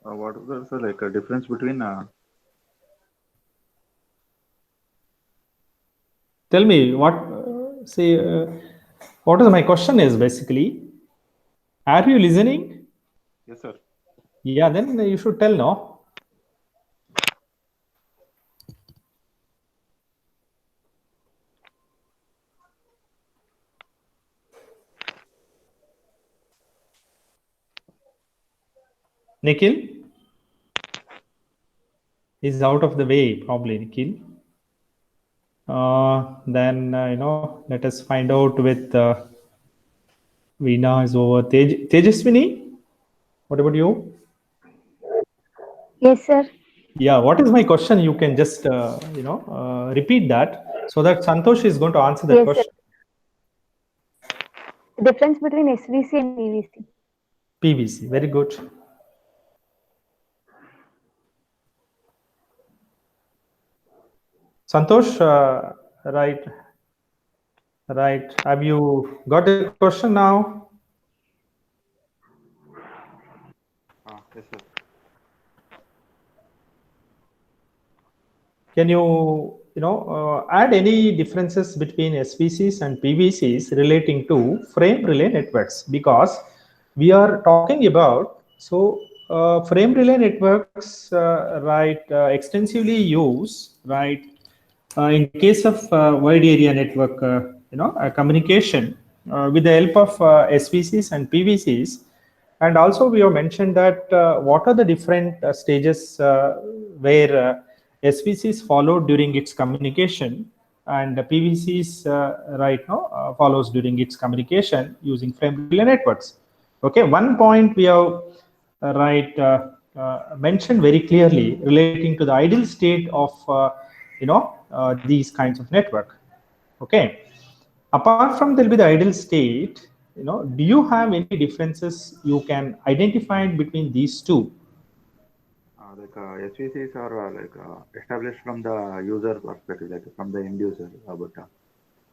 What is the like a difference between? Tell me what. What is my question is basically. Are you listening? Yes, sir. Yeah, then you should tell no. Nikhil is out of the way, probably Nikhil. Then let us find out with Veena is over. Tejaswini, what about you? Yes, sir. Yeah, what is my question? You can just repeat that so that Santosh is going to answer that question. Sir. Difference between SVC and PVC. PVC, very good. Santosh, right. Have you got the question now? Yes, sir. Can you add any differences between SVCs and PVCs relating to frame relay networks? Because we are talking about frame relay networks, extensively used, in case of wide area network, communication with the help of SVCs and PVCs. And also we have mentioned that what are the different stages where SVCs followed during its communication and PVCs right now follows during its communication using frame relay networks. Okay, one point we have mentioned very clearly relating to the ideal state of these kinds of network. Okay, apart from there will be the ideal state. Do you have any differences you can identify between these two? Like SVCs are established from the user perspective, like from the end user, but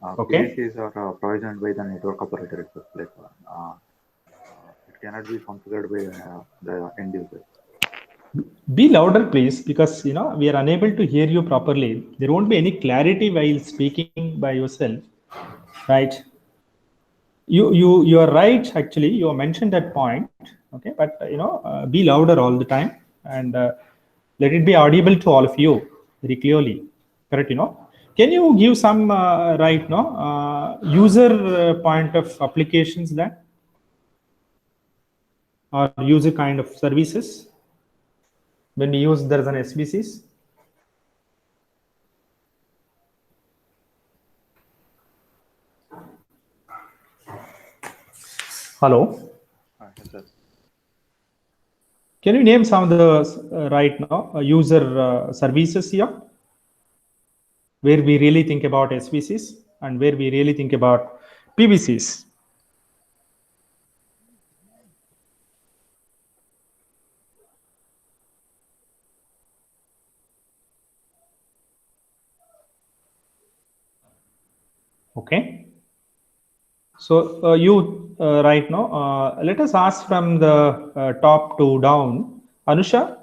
PVCs are provisioned by the network operator itself. Like it cannot be configured by the end user. Be louder, please, because we are unable to hear you properly. There won't be any clarity while speaking by yourself, right? you are right. Actually, you mentioned that point. Okay, but be louder all the time and let it be audible to all of you very clearly. Correct? Can you give some user point of applications then, or user kind of services when we use there as an SVCs? Hello. Yes, sir. Can you name some of the user services here, where we really think about SVCs and where we really think about PVCs? Okay. So right now, let us ask from the top to down. Anusha?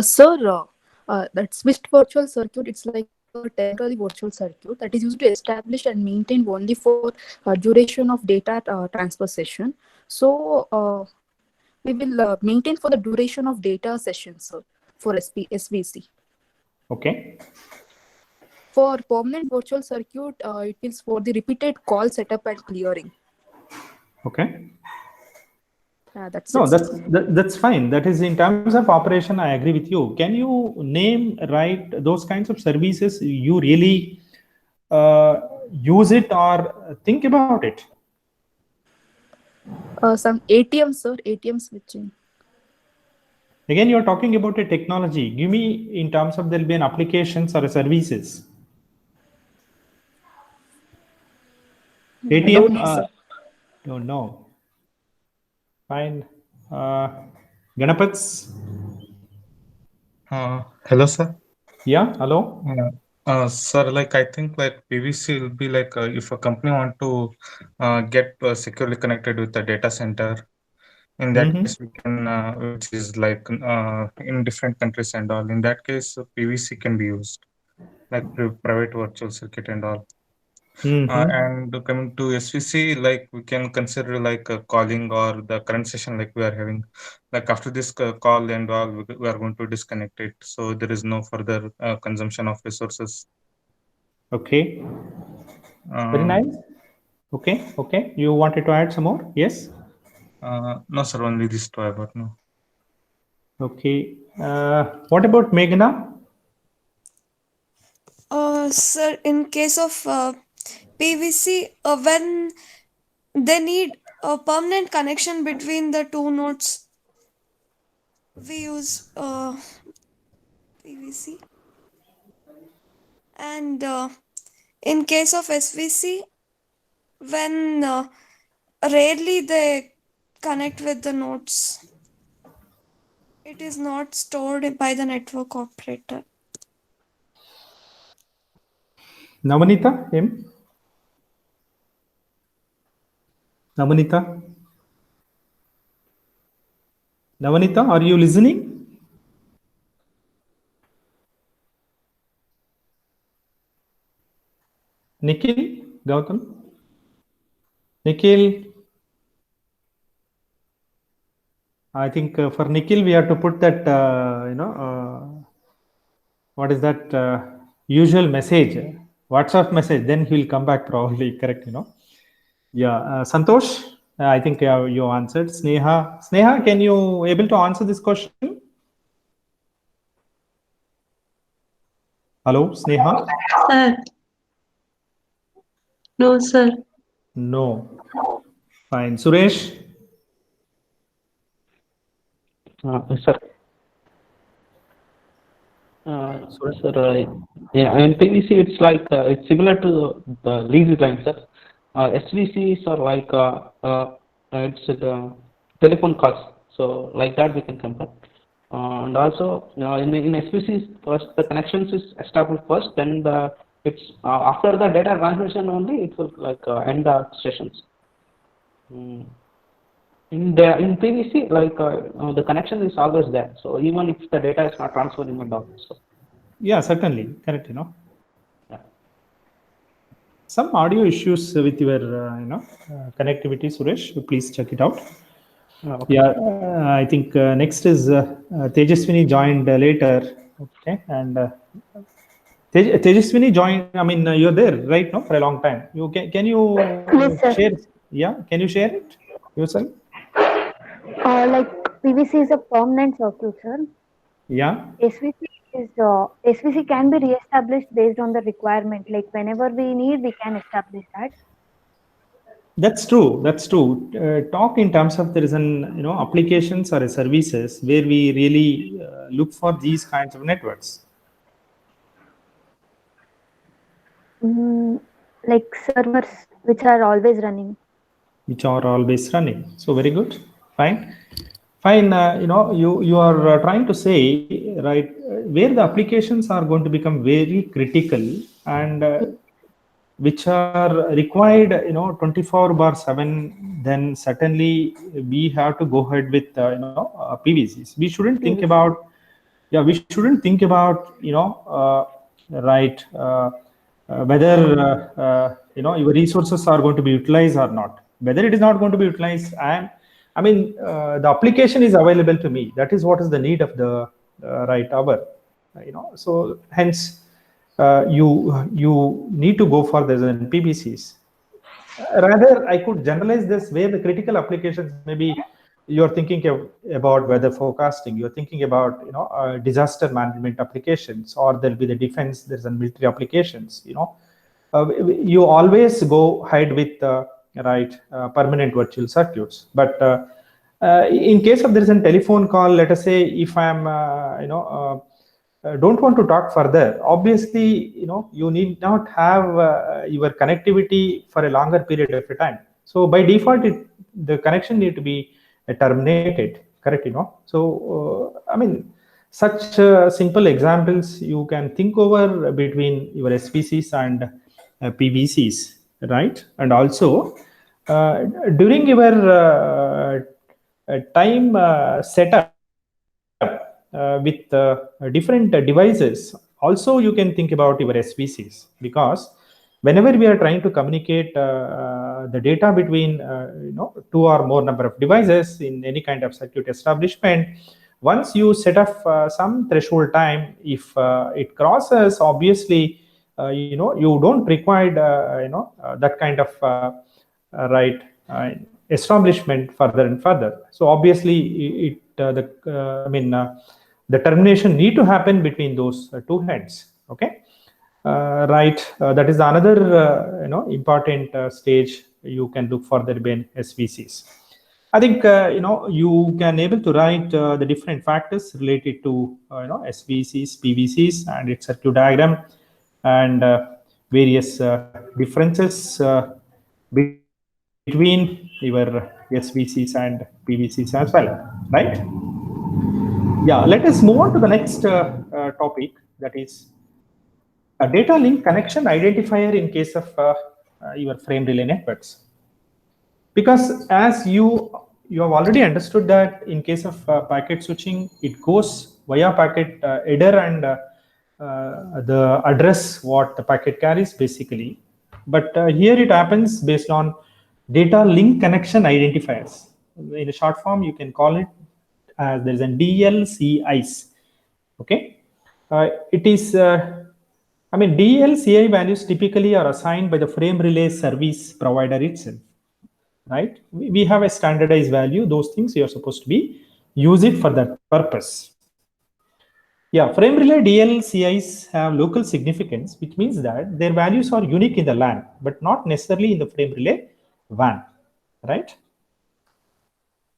Sir, that switched virtual circuit, it's like a temporary virtual circuit that is used to establish and maintain only for duration of data transfer session. So we will maintain for the duration of data session, sir, for SVC. Okay. For permanent virtual circuit, it is for the repeated call setup and clearing. Okay. That's No, it. that's fine. That is in terms of operation, I agree with you. Can you name those kinds of services you really use it or think about it? Some ATM, sir, ATM switching. Again, you're talking about a technology. Give me in terms of there'll be an applications or a services. ATM? Don't know. Fine. Ganapats? Hello, sir. Yeah, hello. Sir, I think PVC will be if a company want to get securely connected with the data center. In that case, we can, which is in different countries and all. In that case, PVC can be used, like private virtual circuit and all. And coming to SVC, we can consider calling or the current session we are having. After this call and all, we are going to disconnect it. So there is no further consumption of resources. Okay. Very nice. Okay. Okay. You wanted to add some more? Yes? No, sir. Only this two I got now. Okay. What about Meghna? Sir, in case of PVC, when they need a permanent connection between the two nodes, we use PVC. And in case of SVC, when rarely they connect with the nodes, it is not stored by the network operator. Navanita, M? Navanita? Navanita, are you listening? Nikhil? Gautam? Nikhil? I think for Nikhil, we have to put that, what is that usual message, WhatsApp message, then he will come back probably, correct, Yeah, Santosh, I think you answered. Sneha, can you able to answer this question? Hello, Sneha? Sir. No, sir. No. Fine. Suresh? Sir. Sir, yeah, in PVC, it's it's similar to the lease line, sir. SVCs are it's telephone calls, so like that we can compare. And also in SVCs, first the connections is established first, then it's after the data transmission only it will end the sessions. In PVC, the connection is always there. So even if the data is not transferring at all. So. Yeah, certainly. Correct, Yeah. some audio issues with your connectivity, Suresh. Please check it out. Okay. Yeah, I think next is Tejaswini joined later. Okay, and Tejaswini joined. I mean, you're there right now for a long time. You can you Yes, sir. share? Yeah, can you share it yourself? Like PVC is a permanent circuit, sir. Yeah. SVC can be re-established based on the requirement. Like whenever we need, we can establish that. That's true. That's true. Talk in terms of there is an applications or services where we really look for these kinds of networks. Like servers which are always running. So very good. Fine. You are trying to say, right, where the applications are going to become very critical and which are required 24/7, then certainly we have to go ahead with PVCs. We shouldn't think about whether your resources are going to be utilized or not. Whether it is not going to be utilized, the application is available to me. That is what is the need of the right hour. So hence you need to go for the PVCs. Rather, I could generalize this where the critical applications, maybe you're thinking about weather forecasting, you're thinking about disaster management applications, or there'll be the defense, there's a military applications. You always go ahead with permanent virtual circuits. But in case of there is a telephone call, let us say if I'm don't want to talk further, obviously you need not have your connectivity for a longer period of time. So by default the connection need to be terminated, correct? So such simple examples you can think over between your SVCs and PVCs, right? And also during your time setup with different devices, also you can think about your SVCs, because whenever we are trying to communicate the data between two or more number of devices in any kind of circuit establishment, once you set up some threshold time, if it crosses, obviously you don't require that kind of establishment further and further. So obviously the termination need to happen between those two ends. Okay. That is another important stage you can look for the SVCs. I think you can able to write the different factors related to SVCs, PVCs, and its circuit diagram, and various differences between your SVCs and PVCs as well, right? Yeah, let us move on to the next topic, that is a data link connection identifier in case of your frame relay networks. Because as you have already understood that in case of packet switching, it goes via packet header and the address what the packet carries basically. But here it happens based on data link connection identifiers. In a short form, you can call it as there is a DLCIs. Okay, it is DLCI values typically are assigned by the frame relay service provider itself, right? We have a standardized value. Those things you are supposed to be use it for that purpose. Yeah, frame relay DLCIs have local significance, which means that their values are unique in the LAN, but not necessarily in the frame relay WAN, right?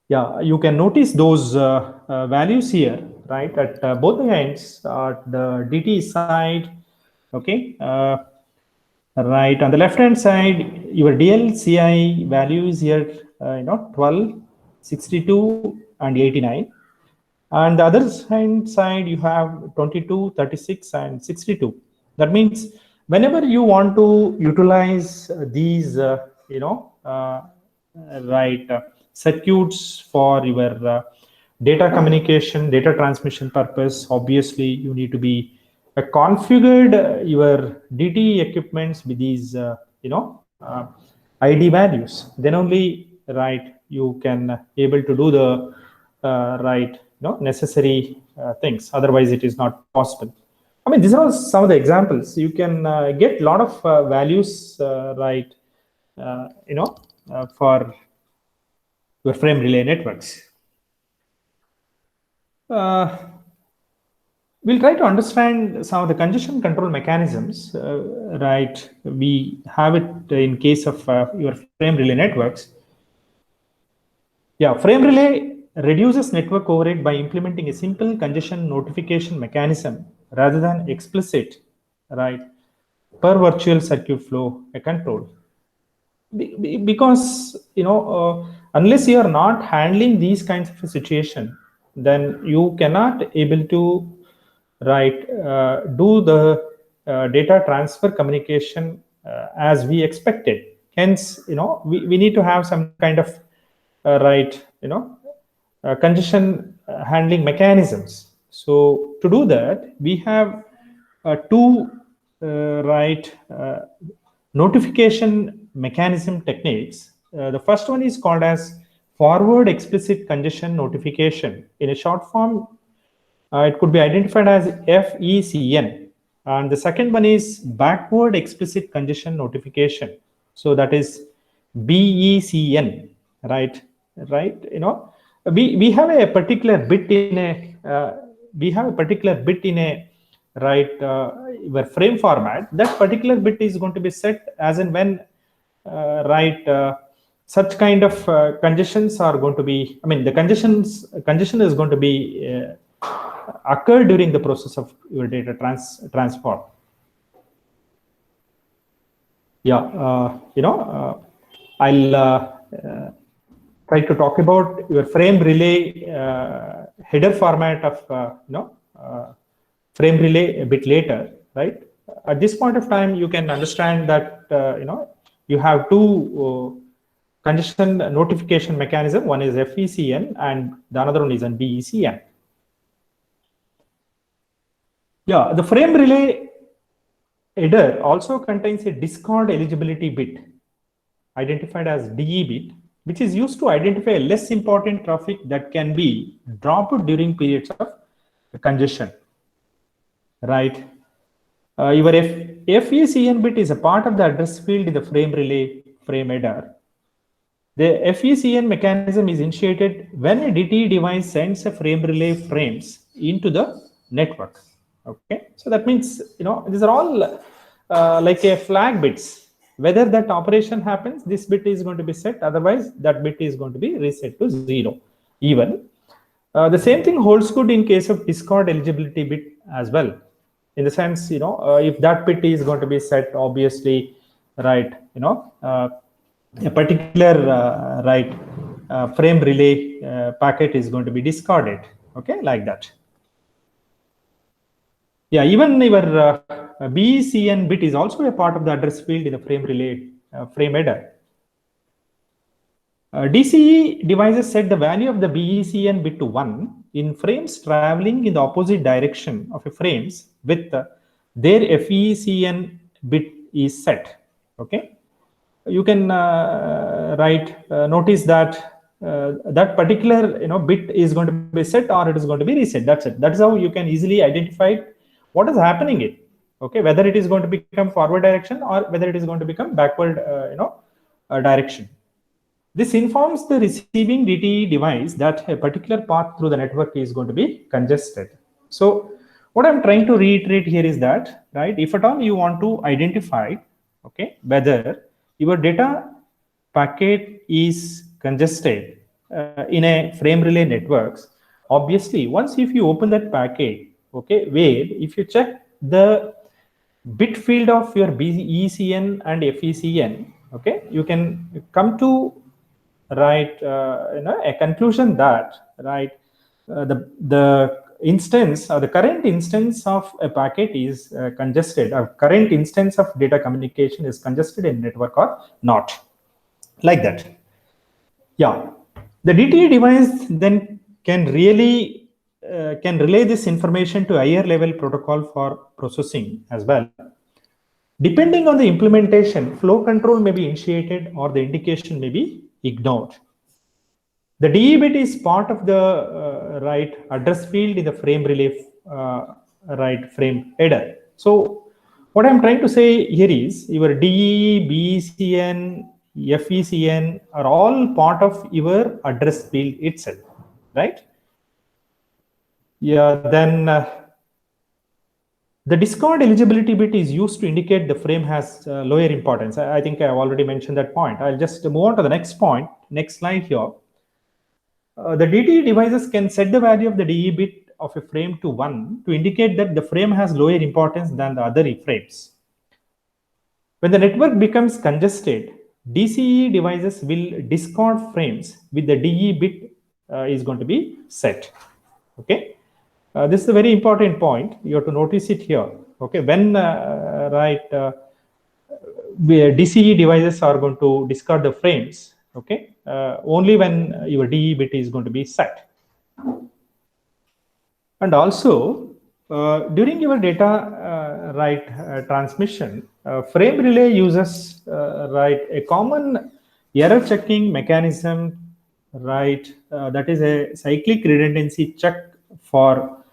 Yeah, you can notice those values here, right, at both the ends, at the DT side. Okay, right on the left hand side, your DLCI value is here, 12, 62, and 89. And the other side, you have 22, 36, and 62. That means whenever you want to utilize these, circuits for your data communication, data transmission purpose, obviously you need to be configured your DT equipments with these, ID values. Then only, right, you can able to do the necessary things. Otherwise, it is not possible. I mean, these are some of the examples. You can get a lot of values, for your frame relay networks. We'll try to understand some of the congestion control mechanisms. Right, we have it in case of your frame relay networks. Yeah, frame relay reduces network overhead by implementing a simple congestion notification mechanism rather than explicit, right, per virtual circuit flow control. Because unless you are not handling these kinds of a situation, then you cannot able to do the data transfer communication as we expected. Hence, we need to have some kind of congestion handling mechanisms. So to do that, we have two notification mechanism techniques. The first one is called as forward explicit congestion notification. In a short form, it could be identified as FECN. And the second one is backward explicit congestion notification. So that is BECN, right? We have a particular bit in a your frame format. That particular bit is going to be set as and when such kind of congestions are going to be. I mean, the congestion is going to be occur during the process of your data transfer. Yeah, I'll try to talk about your frame relay header format of frame relay a bit later, right? At this point of time, you can understand that you have two congestion notification mechanism. One is FECN and the another one is an BECN. Yeah, the frame relay header also contains a discard eligibility bit identified as DE bit, which is used to identify less important traffic that can be dropped during periods of congestion. Right. Your FECN bit is a part of the address field in the frame relay frame header. The FECN mechanism is initiated when a DTE device sends a frame relay frames into the network. Okay, so that means these are all like a flag bits. Whether that operation happens, this bit is going to be set. Otherwise, that bit is going to be reset to 0. Even the same thing holds good in case of discard eligibility bit as well. In the sense, if that bit is going to be set, obviously, right, a particular frame relay packet is going to be discarded. Okay, like that. Yeah, even your BECN bit is also a part of the address field in the frame relay frame header. DCE devices set the value of the BECN bit to 1 in frames traveling in the opposite direction of a frames with their FECN bit is set. Okay, you can notice that that particular bit is going to be set or it is going to be reset. That's it. That's how you can easily identify what is happening in, okay, whether it is going to become forward direction or whether it is going to become backward direction. This informs the receiving DTE device that a particular path through the network is going to be congested. So what I'm trying to reiterate here is that, right, if at all you want to identify, okay, whether your data packet is congested in a frame relay networks, obviously, once if you open that packet, okay, where if you check the bit field of your BECN and FECN, okay, you can come to a conclusion that the instance or the current instance of a packet is congested, or current instance of data communication is congested in network or not, like that. Yeah, the DTE device then can relay this information to higher level protocol for processing as well. Depending on the implementation, flow control may be initiated or the indication may be ignored. The DE bit is part of the right address field in the frame relay right frame header. So what I'm trying to say here is your DE, BECN, FECN are all part of your address field itself, right? Yeah, then the discard eligibility bit is used to indicate the frame has lower importance. I think I've already mentioned that point. I'll just move on to the next point, next slide here. The DTE devices can set the value of the DE bit of a frame to 1 to indicate that the frame has lower importance than the other frames. When the network becomes congested, DCE devices will discard frames with the DE bit is going to be set. Okay, this is a very important point. You have to notice it here. Okay, when DCE devices are going to discard the frames, okay, only when your DE bit is going to be set. And also during your data transmission, frame relay uses a common error checking mechanism, that is a cyclic redundancy check for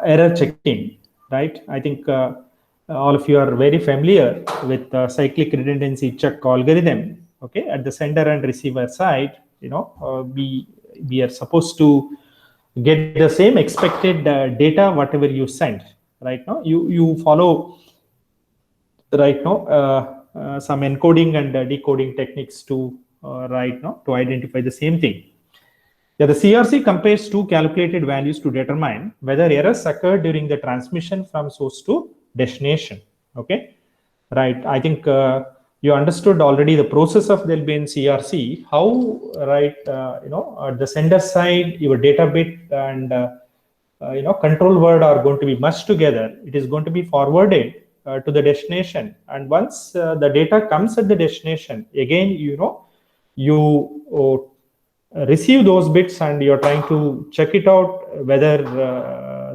error checking, right? I think all of you are very familiar with cyclic redundancy check algorithm. Okay, at the sender and receiver side, you know, we are supposed to get the same expected data whatever you send. Right now you follow some encoding and decoding techniques to to identify the same thing. Yeah, the CRC compares two calculated values to determine whether errors occurred during the transmission from source to destination. Okay, right. I think you understood already the process of there'll be in CRC, how at the sender side your data bit and control word are going to be merged together. It is going to be forwarded to the destination, and once the data comes at the destination, again you receive those bits and you're trying to check it out whether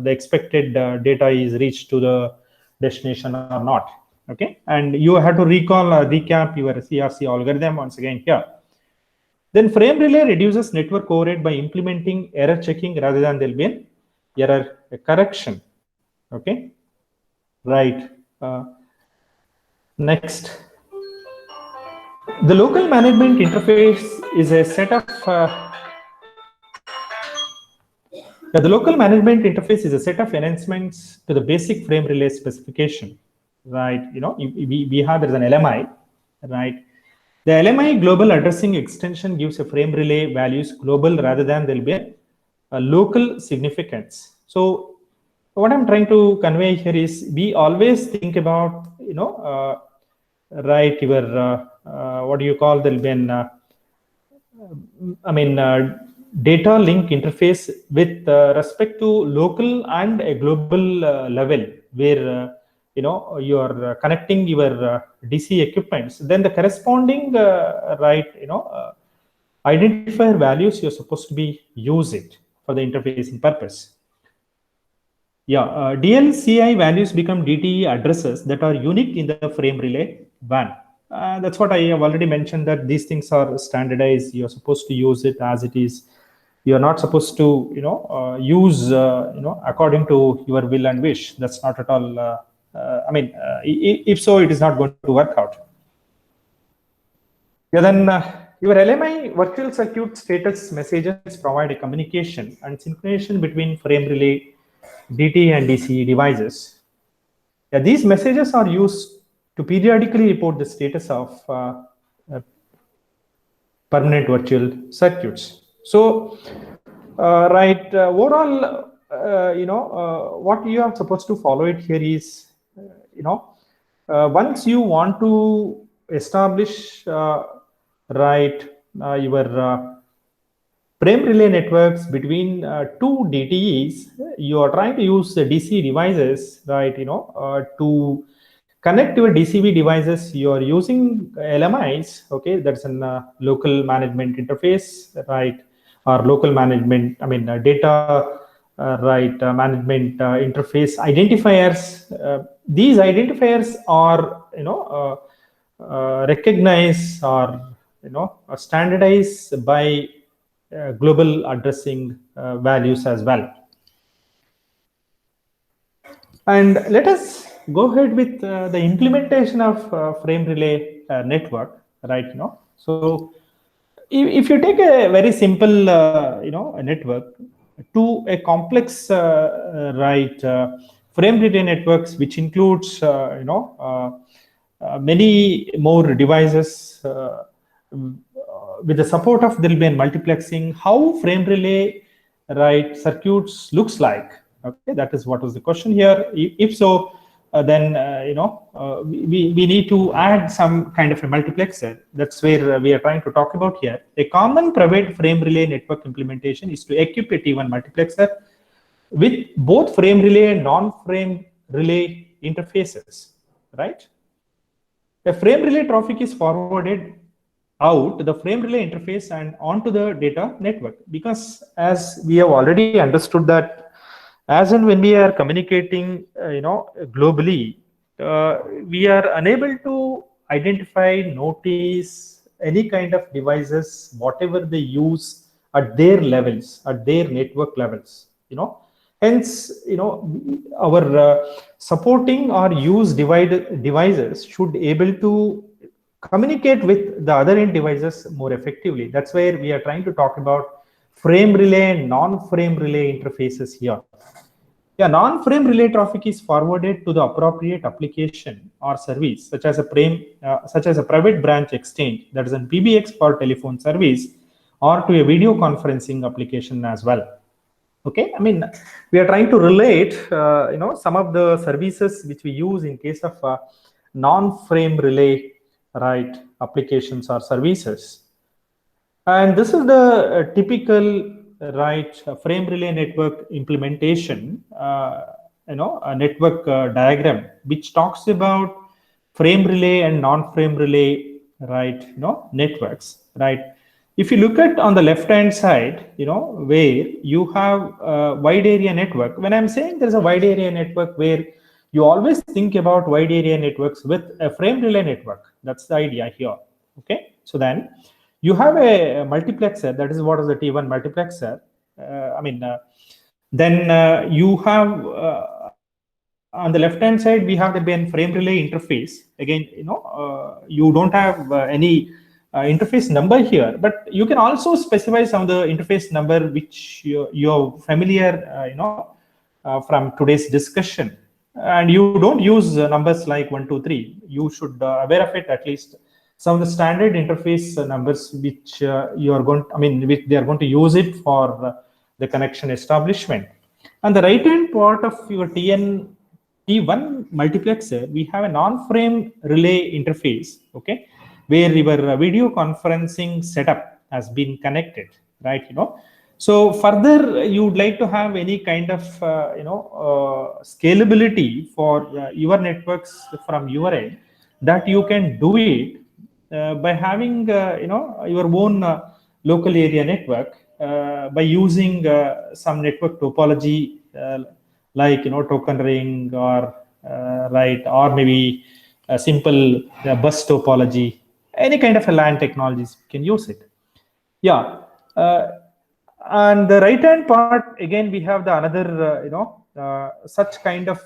the expected data is reached to the destination or not. Okay, and you have to recap your CRC algorithm once again here. Then frame relay reduces network overhead by implementing error checking rather than there'll be an error correction. Okay, right. Next, the local management interface is a set of the local management interface is a set of enhancements to the basic frame relay specification. Right, we have there's an LMI, right? The LMI global addressing extension gives a frame relay values global rather than there'll be a local significance. So what I'm trying to convey here is we always think about what do you call, there'll be an data link interface with respect to local and a global level where you're connecting your DC equipments, then the corresponding identifier values you're supposed to be use it for the interfacing purpose. Yeah, DLCI values become DTE addresses that are unique in the frame relay WAN. That's what I have already mentioned, that these things are standardized. You're supposed to use it as it is. You're not supposed to use according to your will and wish. That's not at all if so, it is not going to work out. Yeah, then your LMI virtual circuit status messages provide a communication and synchronization between frame relay, DT and DCE devices. Yeah, these messages are used to periodically report the status of permanent virtual circuits. So, overall, what you are supposed to follow it here is, once you want to establish your frame relay networks between two DTEs, you are trying to use the DC devices, to connect your DCB devices. You are using LMIs, okay, that's a local management interface, or local management, data management interface identifiers. These identifiers are recognize or standardize by global addressing values as well. And let us go ahead with the implementation of frame relay network, right? So if you take a very simple a network to a complex frame relay networks, which includes many more devices with the support of, there will be a multiplexing, how frame relay circuits looks like. Okay, that is what was the question here. If so, then we need to add some kind of a multiplexer. That's where we are trying to talk about here. A common private frame relay network implementation is to equip a T1 multiplexer with both frame relay and non-frame relay interfaces, right? A frame relay traffic is forwarded out the frame relay interface and onto the data network, because as we have already understood that as and when we are communicating globally, we are unable to identify, notice any kind of devices, whatever they use at their levels, at their network levels. Hence, our supporting or use devices should be able to communicate with the other end devices more effectively. That's where we are trying to talk about frame relay and non-frame relay interfaces here. Yeah, non-frame relay traffic is forwarded to the appropriate application or service, such as a private branch exchange, that is an PBX for telephone service, or to a video conferencing application as well. Okay, I mean, we are trying to relate, some of the services which we use in case of non-frame relay, applications or services. And this is the typical frame relay network implementation, a network diagram which talks about frame relay and non-frame relay, networks, right? If you look at on the left hand side, where you have a wide area network. When I'm saying there's a wide area network, where you always think about wide area networks with a frame relay network. That's the idea here. Okay, so then you have a multiplexer. That is what is the T1 multiplexer. Then you have on the left hand side, we have the frame relay interface. Again, you don't have any interface number here, but you can also specify some of the interface number which you're familiar, from today's discussion. And you don't use numbers like 1, 2, 3. You should aware of it, at least some of the standard interface numbers which you are going, which they are going to use it for the connection establishment. On the right hand part of your T1 multiplexer, we have a non-frame relay interface, okay, where your video conferencing setup has been connected, right? So further, you would like to have any kind of scalability for your networks from your end, that you can do it by having your own local area network by using some network topology like token ring or or maybe a simple bus topology, any kind of a LAN technologies you can use it. Yeah. And the right hand part, again, we have the another such kind of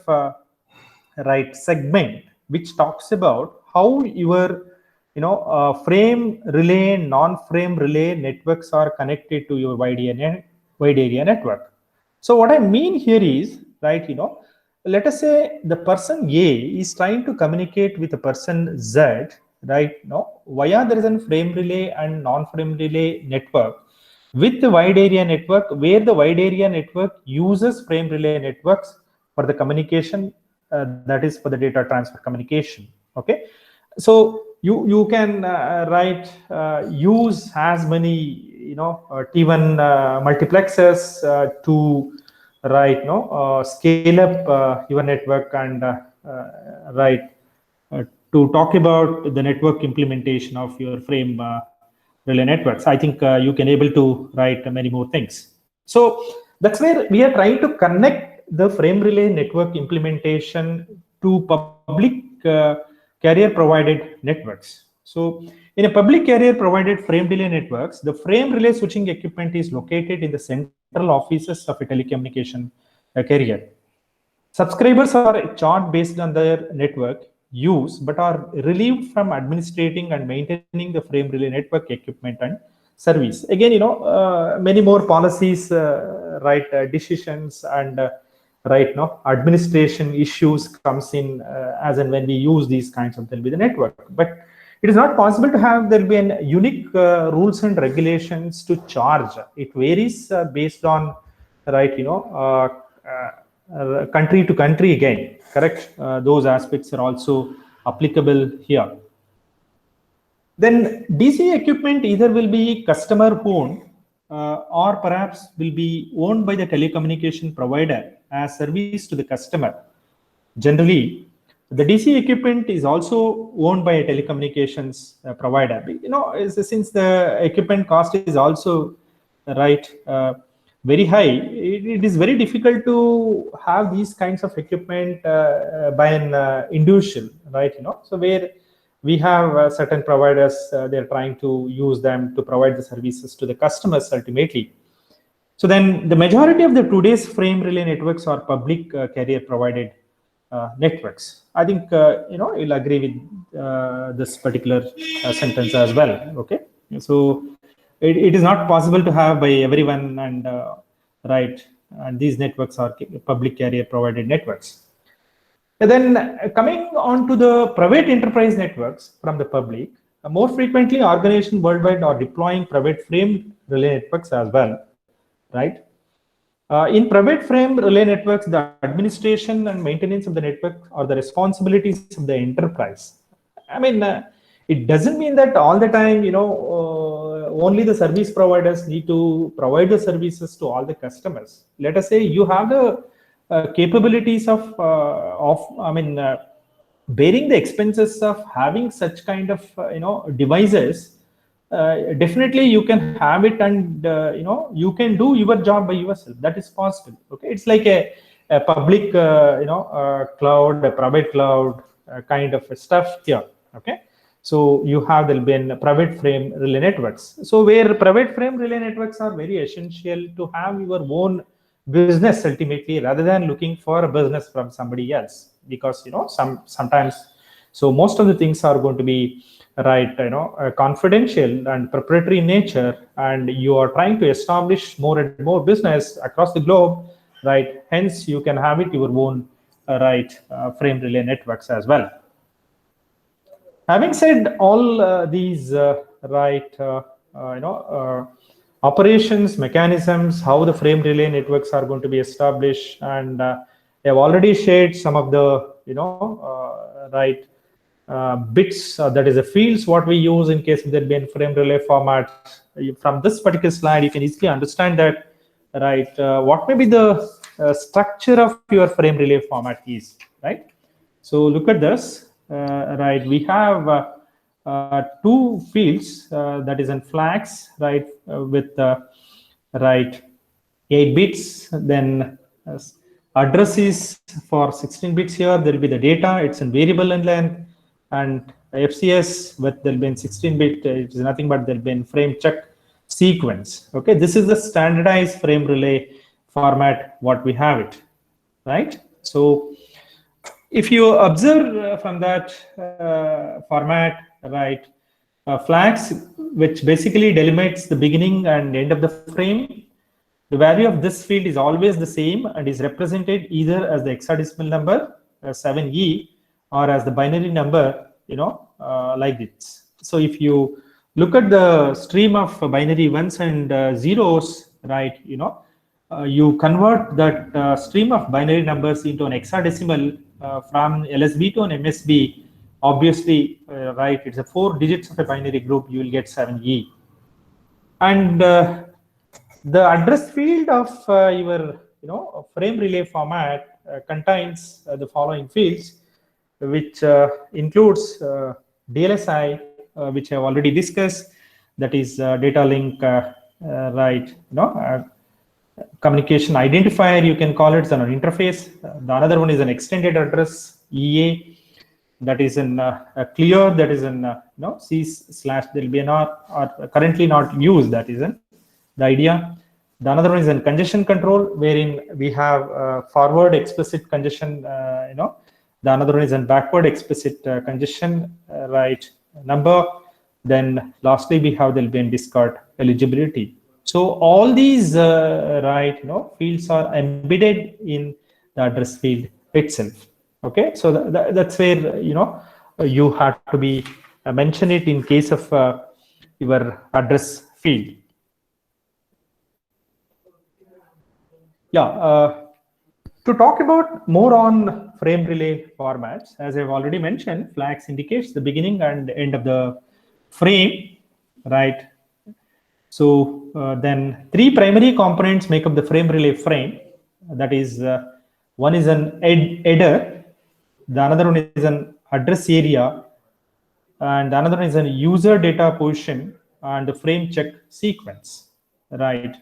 segment which talks about how your frame relay, non-frame relay networks are connected to your wide area network. So what I mean here is, let us say the person A is trying to communicate with the person Z, via there is a frame relay and non-frame relay network with the wide area network, where the wide area network uses frame relay networks for the communication, that is for the data transfer communication. Okay, so you can use as many T1 multiplexers to scale up your network and to talk about the network implementation of your frame relay networks. I think you can able to write many more things. So that's where we are trying to connect the frame relay network implementation to public carrier provided networks. So in a public carrier provided frame relay networks, the frame relay switching equipment is located in the central offices of a telecommunication carrier. Subscribers are charged based on their network use, but are relieved from administrating and maintaining the frame relay network equipment and service. Again, many more policies, decisions and administration issues comes in as and when we use these kinds of, there'll be the network. But it is not possible to have, there'll be an unique rules and regulations to charge. It varies based on, country to country again, correct? Those aspects are also applicable here. Then DC equipment either will be customer owned or perhaps will be owned by the telecommunication provider as service to the customer. Generally, the DC equipment is also owned by a telecommunications provider. Since the equipment cost is also very high, it is very difficult to have these kinds of equipment by an individual, So where we have certain providers, they're trying to use them to provide the services to the customers ultimately. So then the majority of the today's frame relay networks are public carrier provided networks. I think you'll agree with this particular sentence as well. Okay, so it is not possible to have by everyone, and and these networks are public carrier provided networks. And then coming on to the private enterprise networks from the public, more frequently organizations worldwide are deploying private frame relay networks as well, right? In private frame relay networks, the administration and maintenance of the network are the responsibilities of the enterprise. I mean, it doesn't mean that all the time, only the service providers need to provide the services to all the customers. Let us say you have the capabilities of bearing the expenses of having such kind of devices. Definitely you can have it, and you can do your job by yourself. That is possible. Okay, it's like a public cloud, a private cloud kind of stuff here. Okay, so you have, there'll be in private frame relay networks. So where private frame relay networks are very essential to have your own business ultimately, rather than looking for a business from somebody else, because sometimes, so most of the things are going to be confidential and proprietary in nature, and you are trying to establish more and more business across the globe, right? Hence you can have it your own frame relay networks as well. Having said all these operations, mechanisms, how the frame relay networks are going to be established, and I have already shared some of the bits, that is the fields what we use in case there be in frame relay format. From this particular slide, you can easily understand that what may be the structure of your frame relay format is, right? So look at this. We have two fields, that is in flags, with 8 bits. Then address is for 16 bits here. There will be the data, it's in variable in length, and FCS with there'll be in 16-bit. It is nothing but there'll be in frame check sequence. Okay, this is the standardized frame relay format what we have it, right? So if you observe from that format, flags, which basically delimits the beginning and end of the frame, the value of this field is always the same and is represented either as the hexadecimal number 7E or as the binary number, like this. So if you look at the stream of binary ones and zeros, you convert that stream of binary numbers into an hexadecimal from LSB to an MSB. Obviously, it's a 4 digits of a binary group, you will get 7E. And the address field of your frame relay format contains the following fields, which includes DLSI, which I have already discussed, that is data link, communication identifier, you can call it, an interface. The another one is an extended address, EA. that is in clear, that is in C slash there will be an R, or currently not used, that is in the idea. The another one is in congestion control, wherein we have forward explicit congestion, the another one is in backward explicit congestion, right, number. Then lastly we have the Boolean discard eligibility. So all these fields are embedded in the address field itself. Okay, so that's where you have to be mention it in case of your address field. Yeah, to talk about more on frame relay formats, as I've already mentioned, flags indicates the beginning and end of the frame, right? So then three primary components make up the frame relay frame. That is, one is an header, the another one is an address area, and the another one is a user data position and the frame check sequence, right?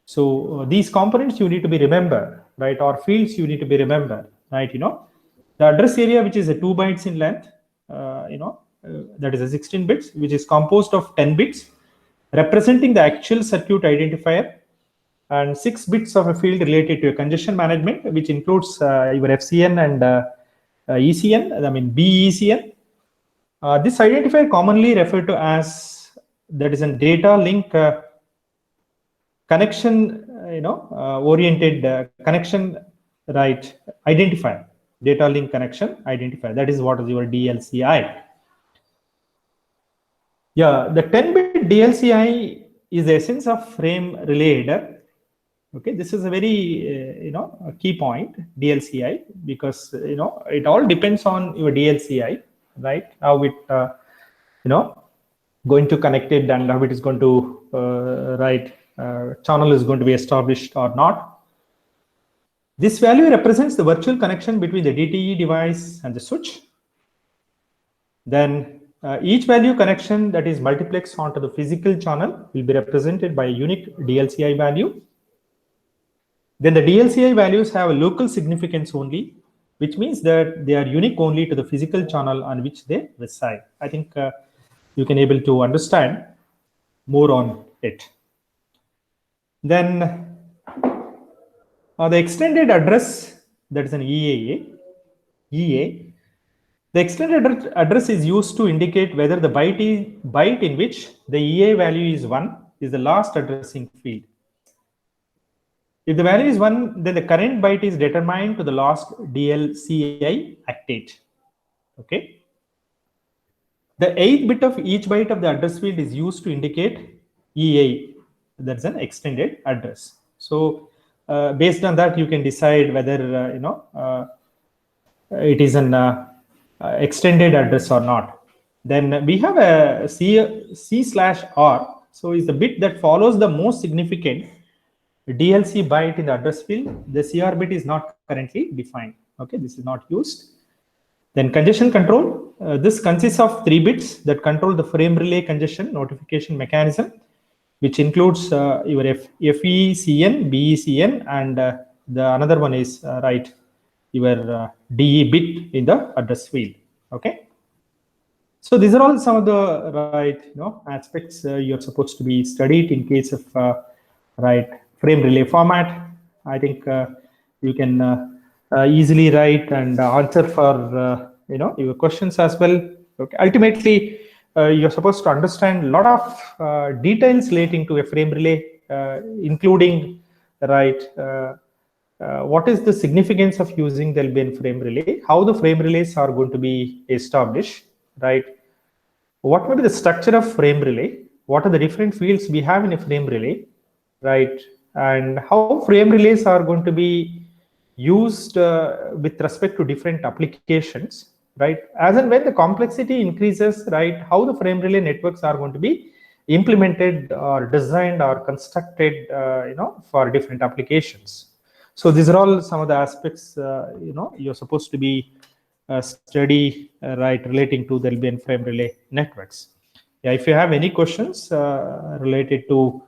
So these components you need to be remember, right? Or fields you need to be remember, right? The address area, which is a 2 bytes in length, that is a 16 bits, which is composed of 10 bits representing the actual circuit identifier, and 6 bits of a field related to a congestion management, which includes your FCN and ECN, I mean BECN. This identifier commonly referred to as, that is a data link connection, oriented connection, right, identifier, data link connection identifier. That is what is your DLCI. Yeah, the 10-bit DLCI is the essence of frame relay header. Okay, this is a very a key point, DLCI, because it all depends on your DLCI, right? How it going to connect it and how it is going to channel is going to be established or not. This value represents the virtual connection between the DTE device and the switch. Then each value connection that is multiplexed onto the physical channel will be represented by a unique DLCI value. Then the DLCI values have a local significance only, which means that they are unique only to the physical channel on which they reside. I think you can able to understand more on it. Then the extended address, that is an EA. The extended address is used to indicate whether the byte in which the EA value is 1 is the last addressing field. If the value is 1, then the current byte is determined to the last DLCI octet. Okay. The 8th bit of each byte of the address field is used to indicate EA. That's an extended address. So based on that, you can decide whether it is an extended address or not. Then we have a C/R. So is the bit that follows the most significant DLC byte in the address field. The CR bit is not currently defined. Okay, this is not used. Then congestion control. This consists of 3 bits that control the frame relay congestion notification mechanism, which includes your FECN, BECN, and the another one is your DE bit in the address field. Okay. So these are all some of the aspects you're supposed to be studied in case of frame relay format. I think you can easily write and answer for your questions as well. Okay. Ultimately, you're supposed to understand a lot of details relating to a frame relay, including what is the significance of using the Debian frame relay, how the frame relays are going to be established, right? What may be the structure of frame relay? What are the different fields we have in a frame relay, right? And how frame relays are going to be used with respect to different applications, right? As and when the complexity increases, right, how the frame relay networks are going to be implemented or designed or constructed, for different applications. So these are all some of the aspects, you're supposed to be study, relating to the Debian frame relay networks. Yeah, if you have any questions related to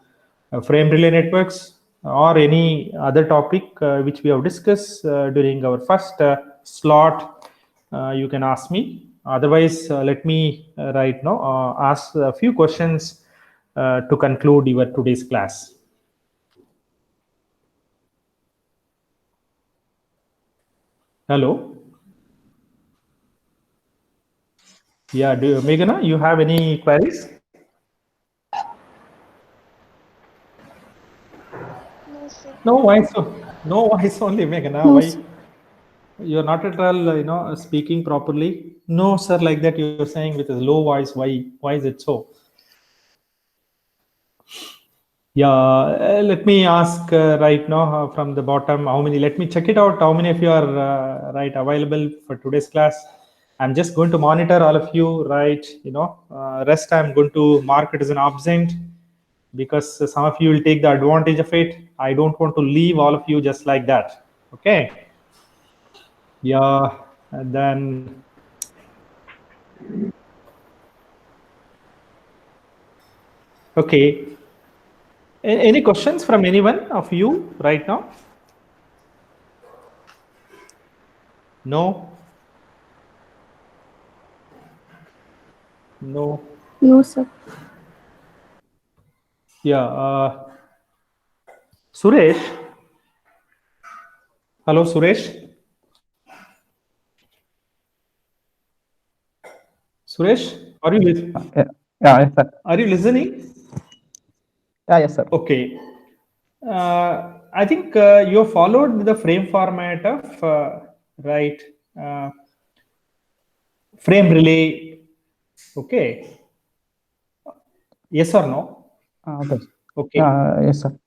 frame relay networks or any other topic which we have discussed during our first slot, you can ask me. Otherwise, let me right now ask a few questions to conclude your today's class. Hello. Yeah, Meghana, you have any queries? No, sir. No voice. No voice only, Meghana. No, Why? sir. You're not at all, speaking properly. No, sir, like that you're saying with a low voice. Why is it so? Yeah, let me ask right now from the bottom, how many, let me check it out. How many of you are right available for today's class? I'm just going to monitor all of you, right? Rest I'm going to mark it as an absent because some of you will take the advantage of it. I don't want to leave all of you just like that. Okay. Yeah, and then okay. Any questions from anyone of you right now? No. No. No, sir. Yeah. Suresh. Hello, Suresh. Suresh, are you listening? Yeah, yes, sir. Are you listening? Yeah, yes, sir. Okay. I think you followed the frame format of right frame relay. Okay. Yes or no? Okay. Okay. Yes, sir.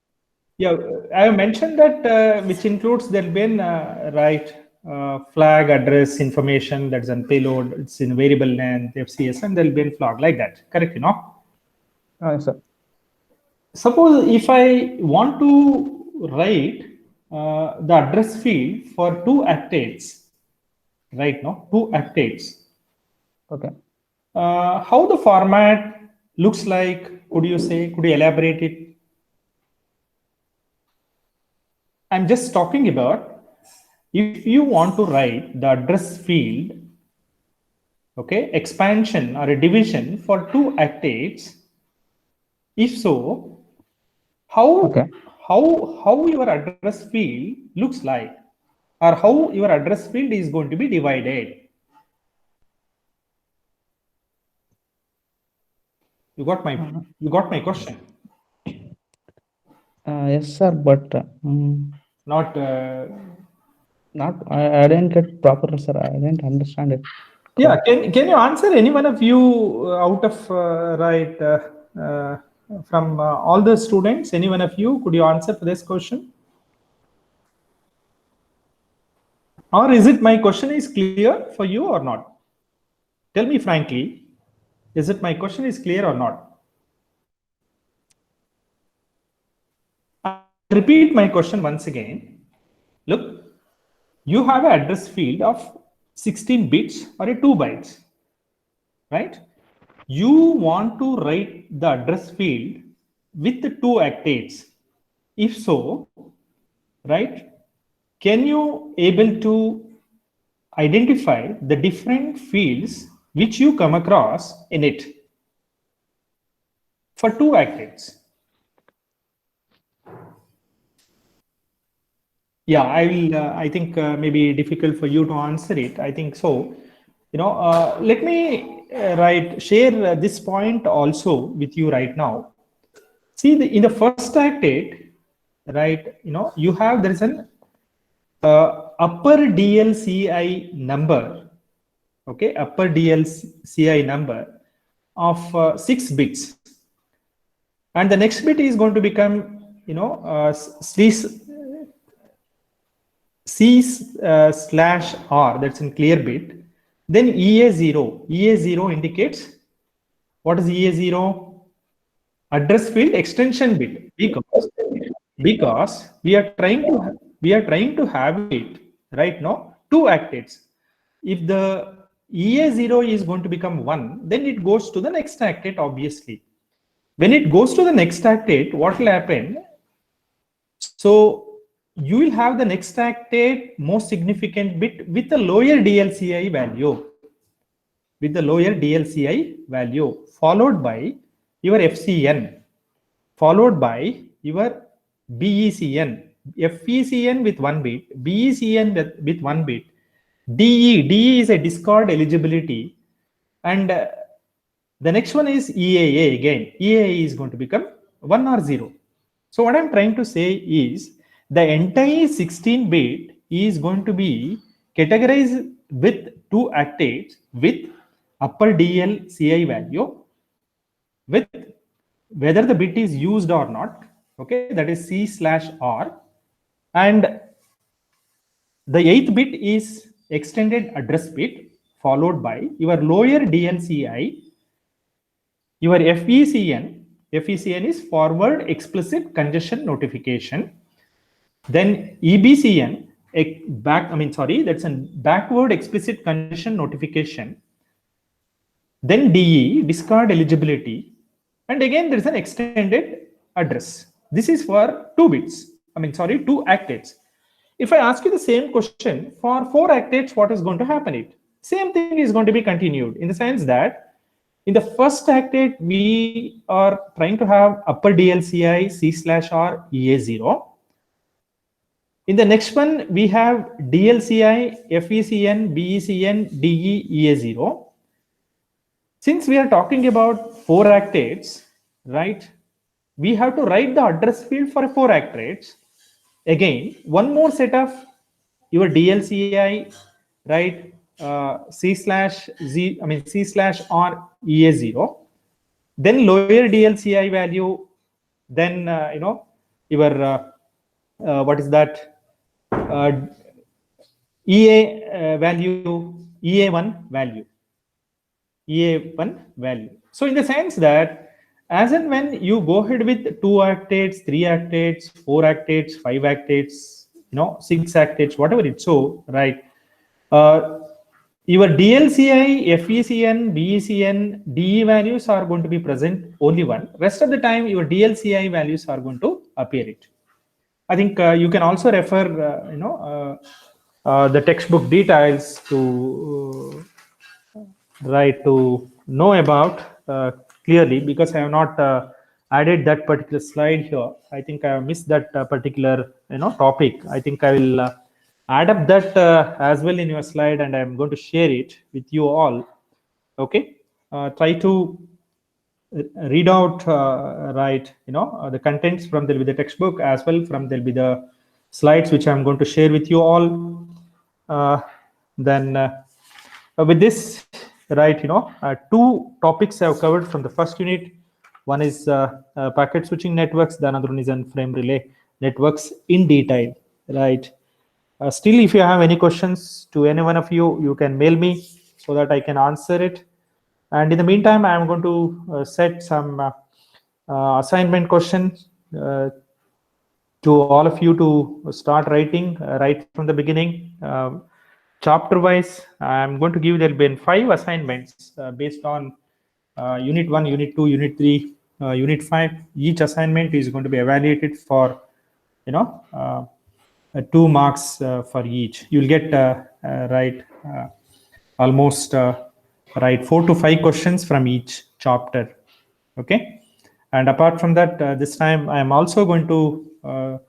Yeah, I have mentioned that which includes there'll be an flag address information that's on payload. It's in variable length FCS, and there'll be a flag like that. Correct, Yes, sir. Suppose if I want to write the address field for 2 octets, right now 2 octets. Okay. How the format looks like? Could you say? Could you elaborate it? I'm just talking about if you want to write the address field, okay, expansion or a division for 2 octets. If so, how your address field looks like, or how your address field is going to be divided? You got my question? Yes, sir. But Not. I didn't get proper, sir. I didn't understand it. Yeah, can you answer any one of you out of from all the students? Any one of you, could you answer for this question? Or is it my question is clear for you or not? Tell me frankly, is it my question is clear or not? I'll repeat my question once again. Look, you have an address field of 16 bits or 2 bytes, right? You want to write the address field with 2 octets. If so, right, can you able to identify the different fields which you come across in it for 2 octets? Yeah, I will. I think maybe difficult for you to answer it. I think so. Let me share this point also with you right now. See, in the first octet, right? You have there is an upper DLCI number. Okay, upper DLCI number of 6 bits, and the next bit is going to become C/R, that's in clear bit. Then EA0. EA0 indicates what is EA0? Address field extension bit, because we are trying to have it right now 2 octets. If the EA0 is going to become 1, then it goes to the next octet, obviously. When it goes to the next octet, what will happen? So you will have the next octet most significant bit with a lower DLCI value. With the lower DLCI value, followed by your FCN, followed by your BECN, FECN with 1 bit, BECN with 1 bit, DE is a discard eligibility, and the next one is EAA again. EAA is going to become 1 or 0. So what I'm trying to say is the entire 16-bit is going to be categorized with 2 octets with upper DLCI value, with whether the bit is used or not, okay, that is C/R, and the 8th bit is extended address bit, followed by your lower DLCI, your FECN is forward explicit congestion notification, then EBCN, that's a backward explicit congestion notification, then DE, discard eligibility, and again there is an extended address. This is for 2 bits, 2 octets. If I ask you the same question for 4 octets, what is going to happen? Same thing is going to be continued, in the sense that in the first octet, we are trying to have upper DLCI C/R EA0. In the next one, we have DLCI, FECN, BECN, DE, EA0. Since we are talking about 4 octets, right, we have to write the address field for 4 octets. Again, one more set of your DLCI, right, C/R EA0, then lower DLCI value, then your what is that, EA value, EA1 value. So in the sense that as and when you go ahead with 2 octets, 3 octets, 4 octets, 5 octets, 6 octets, whatever it's so, right, your DLCI, FECN, BECN, DE values are going to be present only one. Rest of the time, your DLCI values are going to appear it. I think you can also refer, the textbook details to to know about clearly, because I have not added that particular slide here. I think I have missed that particular topic. I think I will add up that as well in your slide, and I'm going to share it with you all. Okay, try to read out the contents from there'll be the textbook, as well from there'll be the slides which I'm going to share with you all. Then with this, 2 topics I have covered from the first unit. One is packet switching networks, the another one is on frame relay networks in detail, right? Still, if you have any questions to any one of you, you can mail me so that I can answer it. And in the meantime, I am going to set some assignment questions to all of you to start writing right from the beginning. Chapter wise, I'm going to give there been 5 assignments based on Unit 1, Unit 2, Unit 3, Unit 5. Each assignment is going to be evaluated for 2 marks for each. You'll get almost 4 to 5 questions from each chapter. Okay, and apart from that, this time I am also going to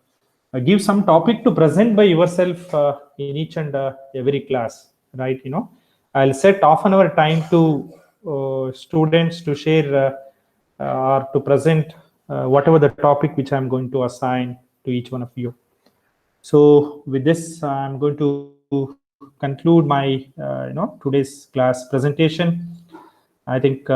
give some topic to present by yourself in each and every class, right? I'll set half an hour time to students to share or to present whatever the topic which I'm going to assign to each one of you. So with this, I'm going to conclude my today's class presentation. I think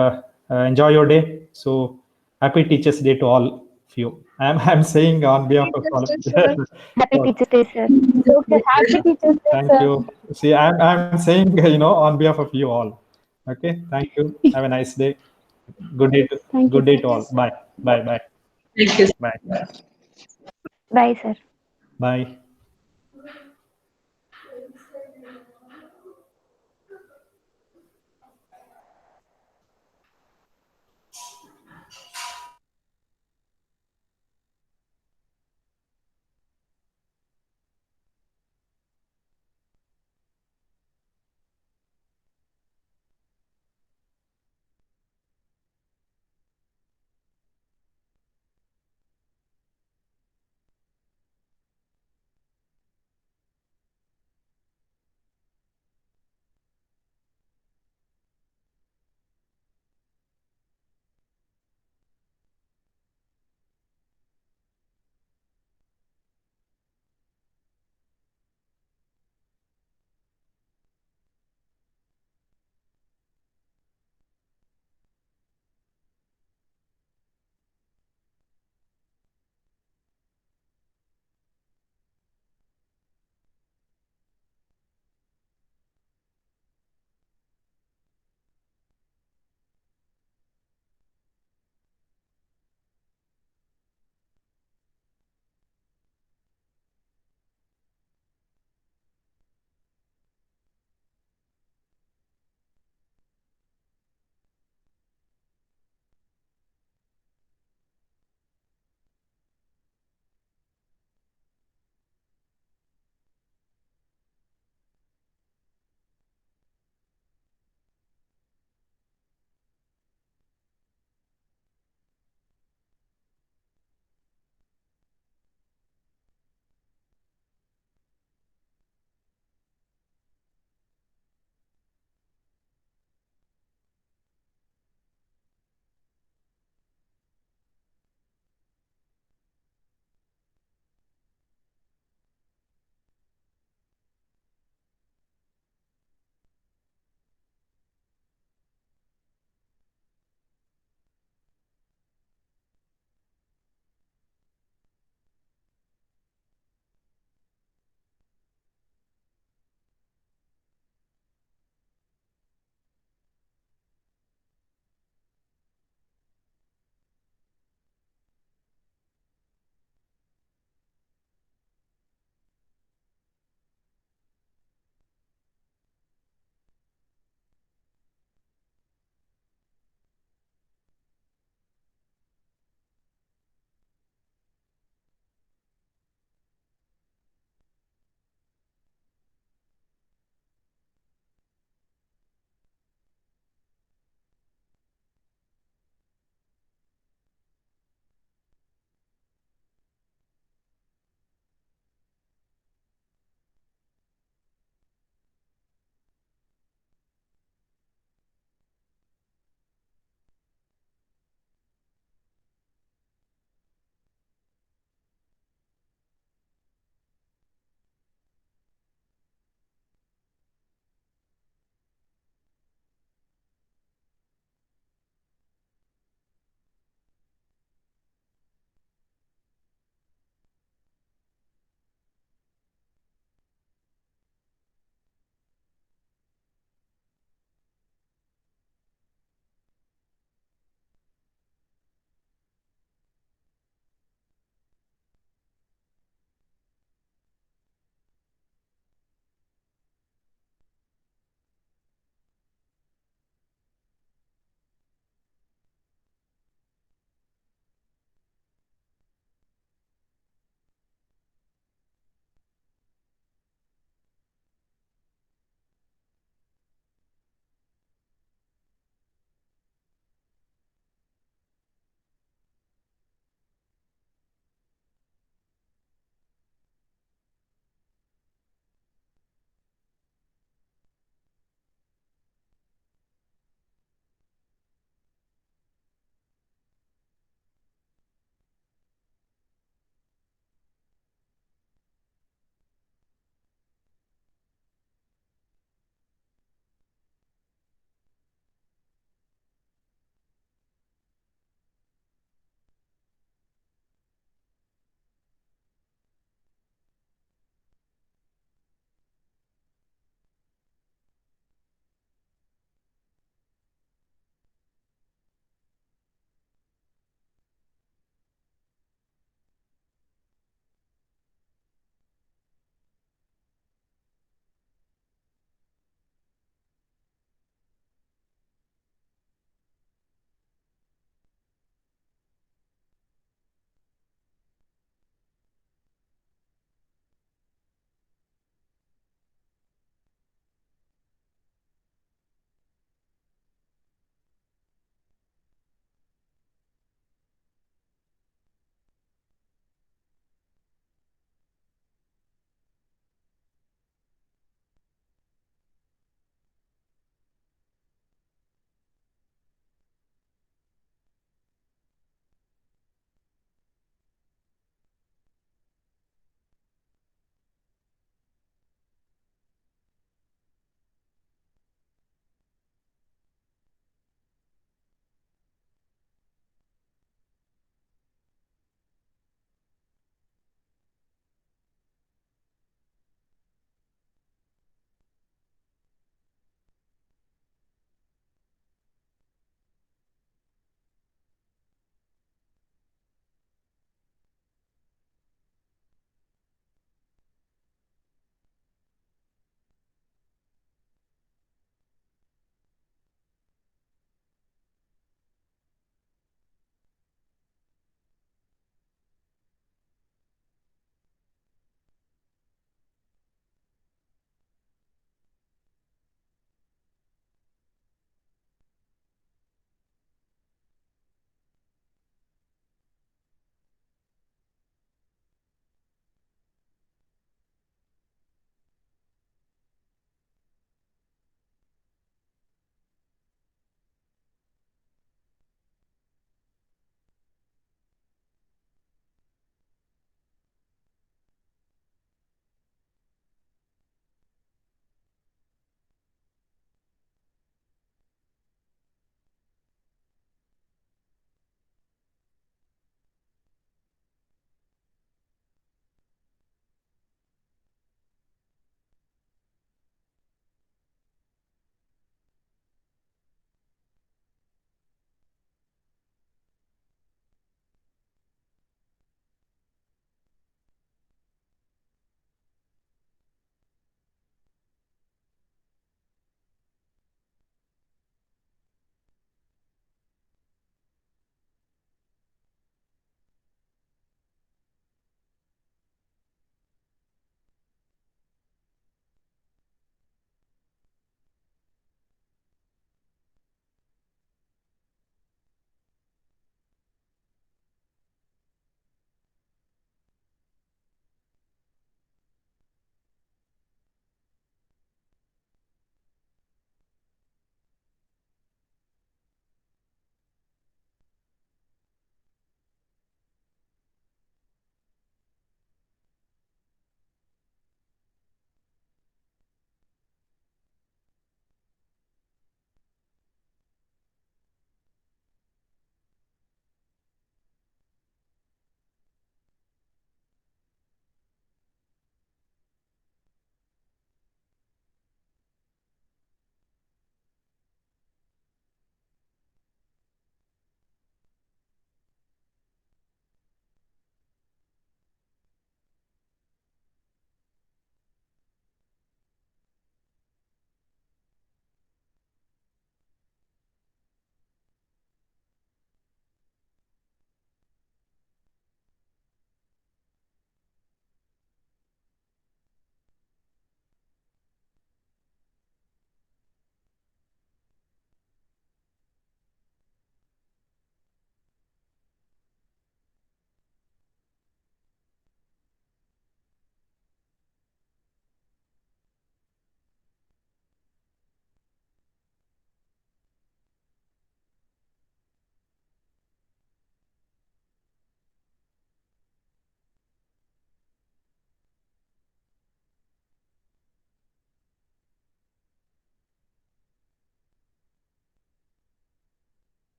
enjoy your day. So happy Teachers Day to all of you. I'm saying on behalf of all of you. Happy Teachers Day, sir. Okay, happy Teachers Day, Thank sir. you. See, I'm saying on behalf of you all. Okay, thank you. Have a nice day. Good day to all. Bye. Thank you. Bye. Bye, sir. Bye.